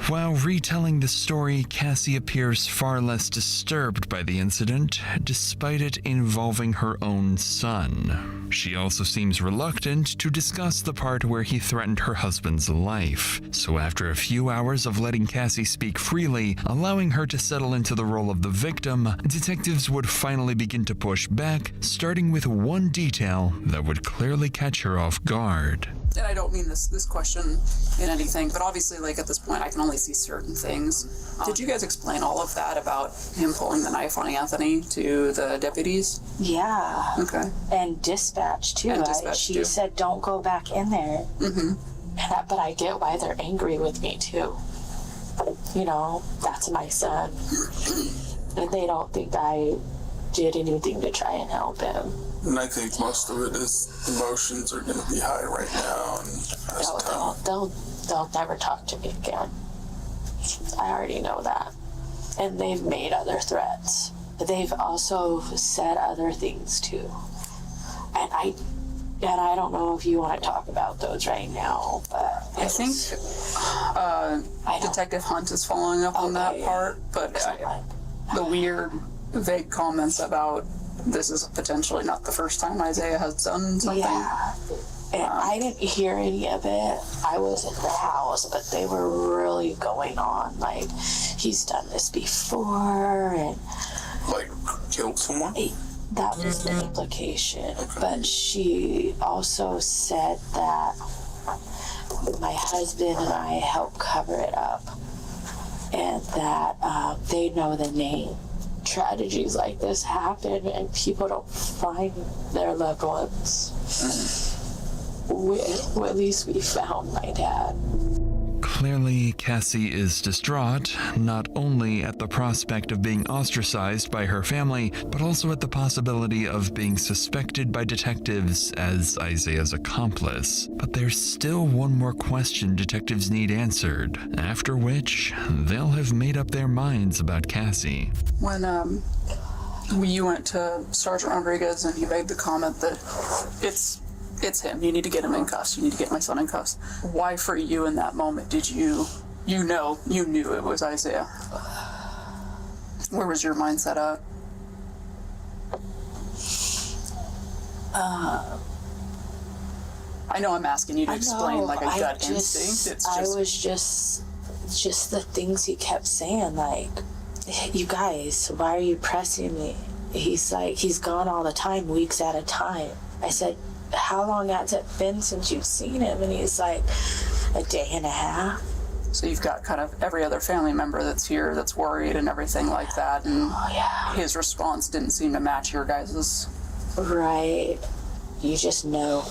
While retelling the story, Cassie appears far less disturbed by the incident, despite it involving her own son. She also seems reluctant to discuss the part where he threatened her husband's life. So after a few hours of letting Cassie speak freely, allowing her to settle into the role of the victim, detectives would finally begin to push back, starting with one detail that would clearly catch her off guard. And I don't mean this question in anything, but obviously, like, at this point, I can only see certain things. Did you guys explain all of that about him pulling the knife on Anthony to the deputies? Yeah. Okay. And dispatch, too. She said, don't go back in there. But I get why they're angry with me, too. You know, that's my son. And they don't think I did anything to try and help him. And I think most of it is emotions are going to be high right now. And They'll never talk to me again. I already know that. And they've made other threats. They've also said other things too. And I don't know if you want to talk about those right now, but I think Detective Hunt is following up on that part, but the weird, vague comments about this is potentially not the first time Isaiah has done something. Yeah. And I didn't hear any of it. I was in the house, but they were really going on. Like, he's done this before, and like killed someone. That was the implication. But she also said that my husband and I helped cover it up, and that they know the name. Tragedies like this happen, and people don't find their loved ones. At least we found my dad. Clearly, Cassie is distraught, not only at the prospect of being ostracized by her family, but also at the possibility of being suspected by detectives as Isaiah's accomplice. But there's still one more question detectives need answered, after which they'll have made up their minds about Cassie. When you went to Sergeant Rodriguez and he made the comment that it's him, you need to get him in cuffs, you need to get my son in cuffs. Why for you in that moment did you knew it was Isaiah? Where was your mindset at? I know I'm asking you to explain like a gut instinct. It's just... I was just the things he kept saying, like, you guys, why are you pressing me? He's like, he's gone all the time, weeks at a time. I said, how long has it been since you've seen him? And he's like, a day and a half. So you've got kind of every other family member that's here that's worried and everything like that, and his response didn't seem to match your guys's. Right. You just know.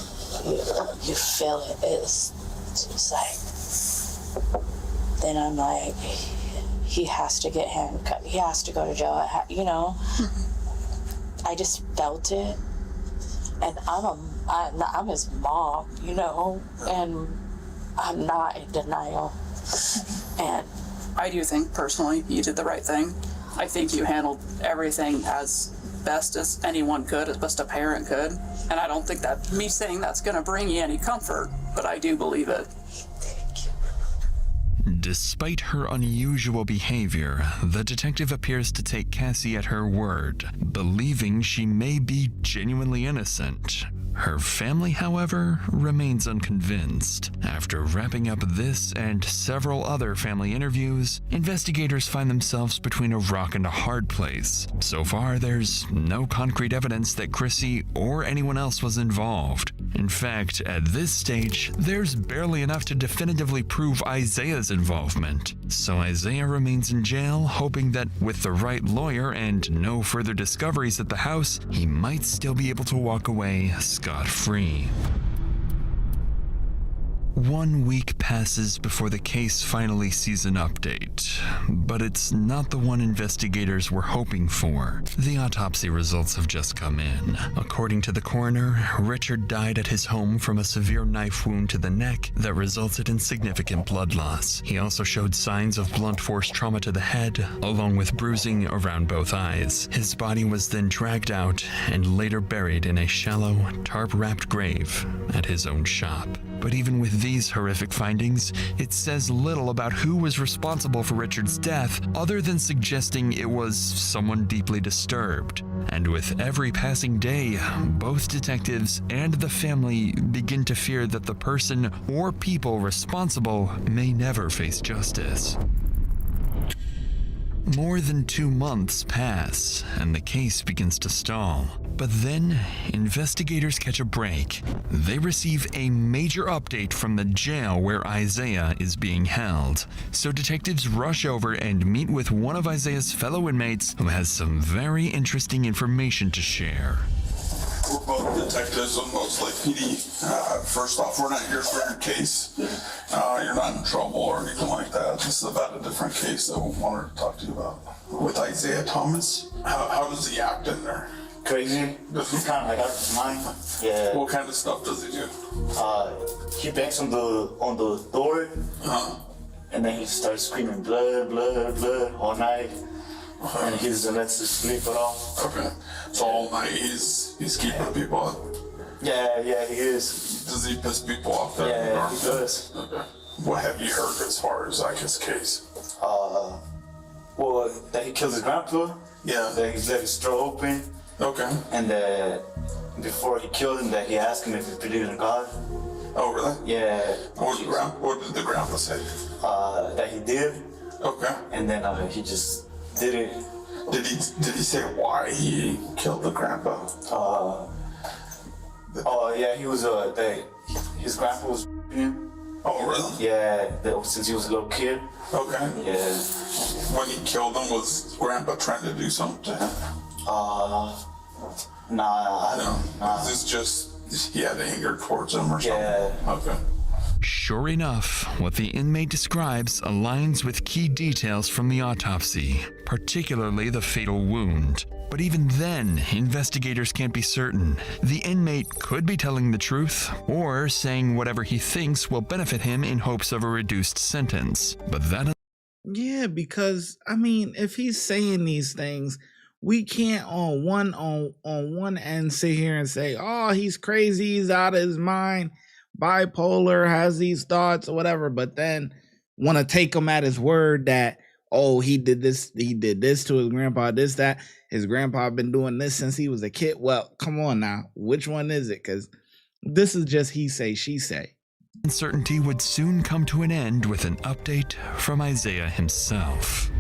You feel it. It's just like... Then I'm like, he has to get handcuffed. He has to go to jail. You know? I just felt it. And I'm his mom, you know, and I'm not in denial. And I do think personally you did the right thing. I think you handled everything as best as anyone could, as best a parent could. And I don't think that me saying that's going to bring you any comfort, but I do believe it. Despite her unusual behavior, the detective appears to take Cassie at her word, believing she may be genuinely innocent. Her family, however, remains unconvinced. After wrapping up this and several other family interviews, investigators find themselves between a rock and a hard place. So far, there's no concrete evidence that Chrissy or anyone else was involved. In fact, at this stage, there's barely enough to definitively prove Isaiah's involvement. So Isaiah remains in jail, hoping that with the right lawyer and no further discoveries at the house, he might still be able to walk away scot-free. 1 week passes before the case finally sees an update, but it's not the one investigators were hoping for. The autopsy results have just come in. According to the coroner, Richard died at his home from a severe knife wound to the neck that resulted in significant blood loss. He also showed signs of blunt force trauma to the head, along with bruising around both eyes. His body was then dragged out and later buried in a shallow, tarp-wrapped grave at his own shop. But even with these horrific findings, it says little about who was responsible for Richard's death, other than suggesting it was someone deeply disturbed. And with every passing day, both detectives and the family begin to fear that the person or people responsible may never face justice. More than 2 months pass, and the case begins to stall. But then, investigators catch a break. They receive a major update from the jail where Isaiah is being held. So detectives rush over and meet with one of Isaiah's fellow inmates who has some very interesting information to share. We're both detectives on both Rose Lake PD. First off, we're not here for your case. You're not in trouble or anything like that. This is about a different case that we wanted to talk to you about. With Isaiah Thomas, how does he act in there? Crazy. He's kind of like out of his mind. Yeah. What kind of stuff does he do? He bangs on the door, and then he starts screaming blood, blood, blood all night. And he doesn't let us sleep at all. Okay. So all night he's keeping people up. Yeah, he is. Does he piss people off there? Yeah, he does. Okay. What have you heard as far as like his case? Well, that he killed his grandpa. Yeah. That he let his throat open. Okay. And that before he killed him, that he asked him if he believed in God. Oh, really? Yeah. What did the grandpa say? That he did. Okay. And then he just did it. Did he say why he killed the grandpa? Yeah, he was his grandpa was him. Oh, really? Yeah, since he was a little kid. Okay. Yeah. When he killed him, was grandpa trying to do something to him? Nah. Is this just he had anger towards him or something? Yeah. Okay. Sure enough, what the inmate describes aligns with key details from the autopsy, particularly the fatal wound. But even then, investigators can't be certain. The inmate could be telling the truth, or saying whatever he thinks will benefit him in hopes of a reduced sentence. But that... Yeah, because, I mean, if he's saying these things, we can't on one end sit here and say, oh, he's crazy, he's out of his mind, bipolar, has these thoughts or whatever, but then want to take him at his word that, oh, he did this to his grandpa, this, that, his grandpa been doing this since he was a kid. Well, come on now, which one is it? Because this is just he say, she say. Uncertainty would soon come to an end with an update from Isaiah himself.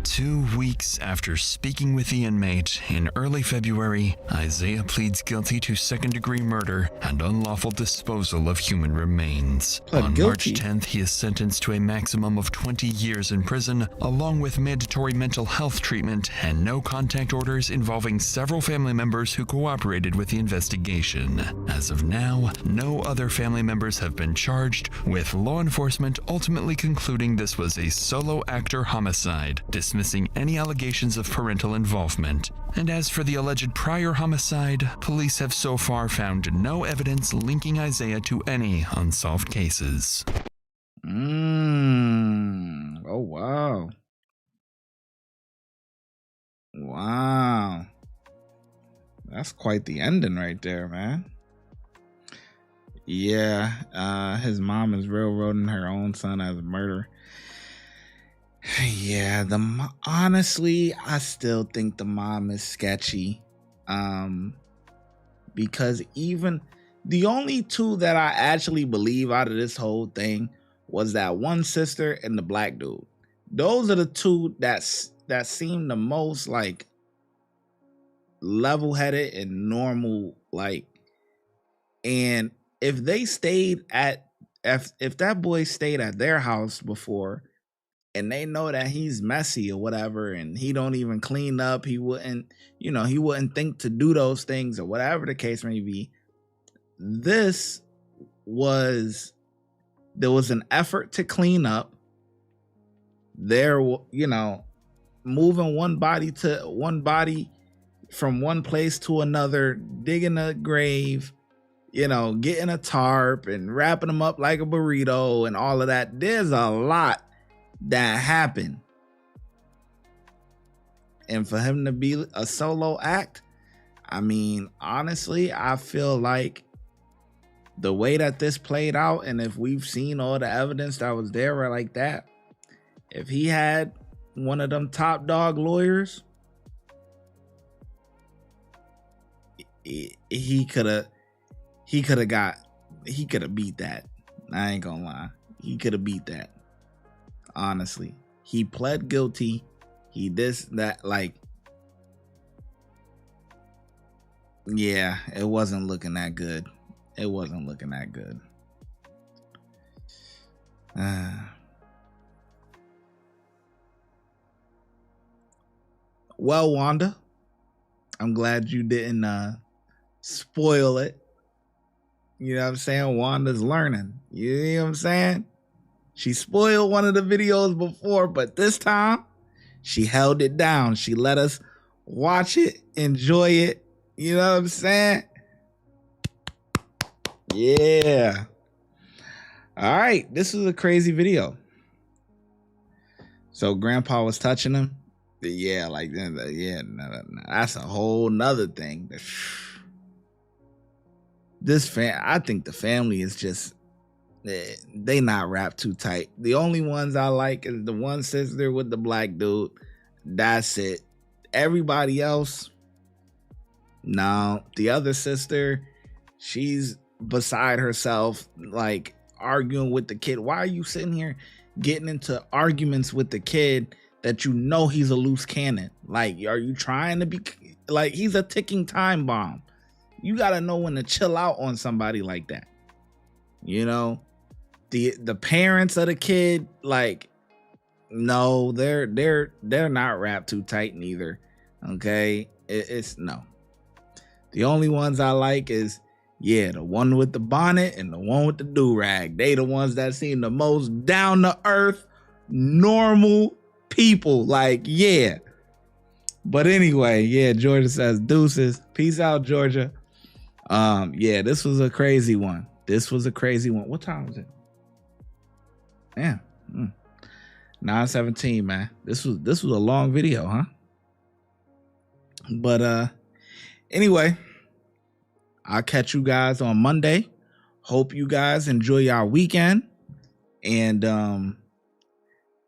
2 weeks after speaking with the inmate in early February, Isaiah pleads guilty to second-degree murder and unlawful disposal of human remains. On March 10th, he is sentenced to a maximum of 20 years in prison, along with mandatory mental health treatment and no contact orders involving several family members who cooperated with the investigation. As of now, no other family members have been charged, with law enforcement ultimately concluding this was a solo actor homicide, dismissing any allegations of parental involvement. And as for the alleged prior homicide, police have so far found no evidence linking Isaiah to any unsolved cases. Oh, wow. Wow. That's quite the ending right there, man. Yeah, his mom is railroading her own son as a murderer. Yeah, honestly, I still think the mom is sketchy. Because even the only two that I actually believe out of this whole thing was that one sister and the black dude. Those are the two that seem the most like level-headed and normal, like. And if they stayed at if that boy stayed at their house before, and they know that he's messy or whatever, and he don't even clean up, he wouldn't think to do those things or whatever the case may be. There was an effort to clean up. There, moving one body from one place to another, digging a grave, getting a tarp and wrapping them up like a burrito and all of that. There's a lot that happened, and for him to be a solo act, I mean, honestly, I feel like the way that this played out, and if we've seen all the evidence that was there or like that, if he had one of them top dog lawyers, he could have beat that. I ain't gonna lie, he could have beat that. Honestly, he pled guilty. He yeah, it wasn't looking that good. Well, Wanda, I'm glad you didn't spoil it You know what I'm saying? Wanda's learning. You know what I'm saying? She spoiled one of the videos before, but this time she held it down. She let us watch it, enjoy it. You know what I'm saying? Yeah. All right. This was a crazy video. So grandpa was touching him. Yeah, like, yeah, no, that's a whole nother thing. I think the family is just, they not wrapped too tight. The only ones I like is the one sister with the black dude. That's it. Everybody else, no. The other sister, she's beside herself, like arguing with the kid. Why are you sitting here getting into arguments with the kid that you know he's a loose cannon? Like, are you trying to be like, he's a ticking time bomb? You got to know when to chill out on somebody like that. You know, the parents of the kid, like, no, they're not wrapped too tight neither. Okay, it's no. The only ones I like is, yeah, the one with the bonnet and the one with the do-rag. They the ones that seem the most down to earth, normal people. Like, yeah. But anyway, yeah, Georgia says deuces. Peace out, Georgia. Yeah, this was a crazy one. What time was it? Yeah. 9:17, man. This was a long video, huh? But anyway, I'll catch you guys on Monday. Hope you guys enjoy your weekend. And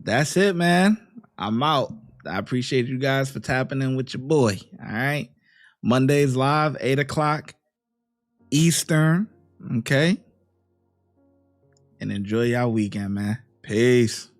that's it, man. I'm out. I appreciate you guys for tapping in with your boy. All right. Monday's live, 8:00 Eastern. Okay. And enjoy your weekend, man. Peace.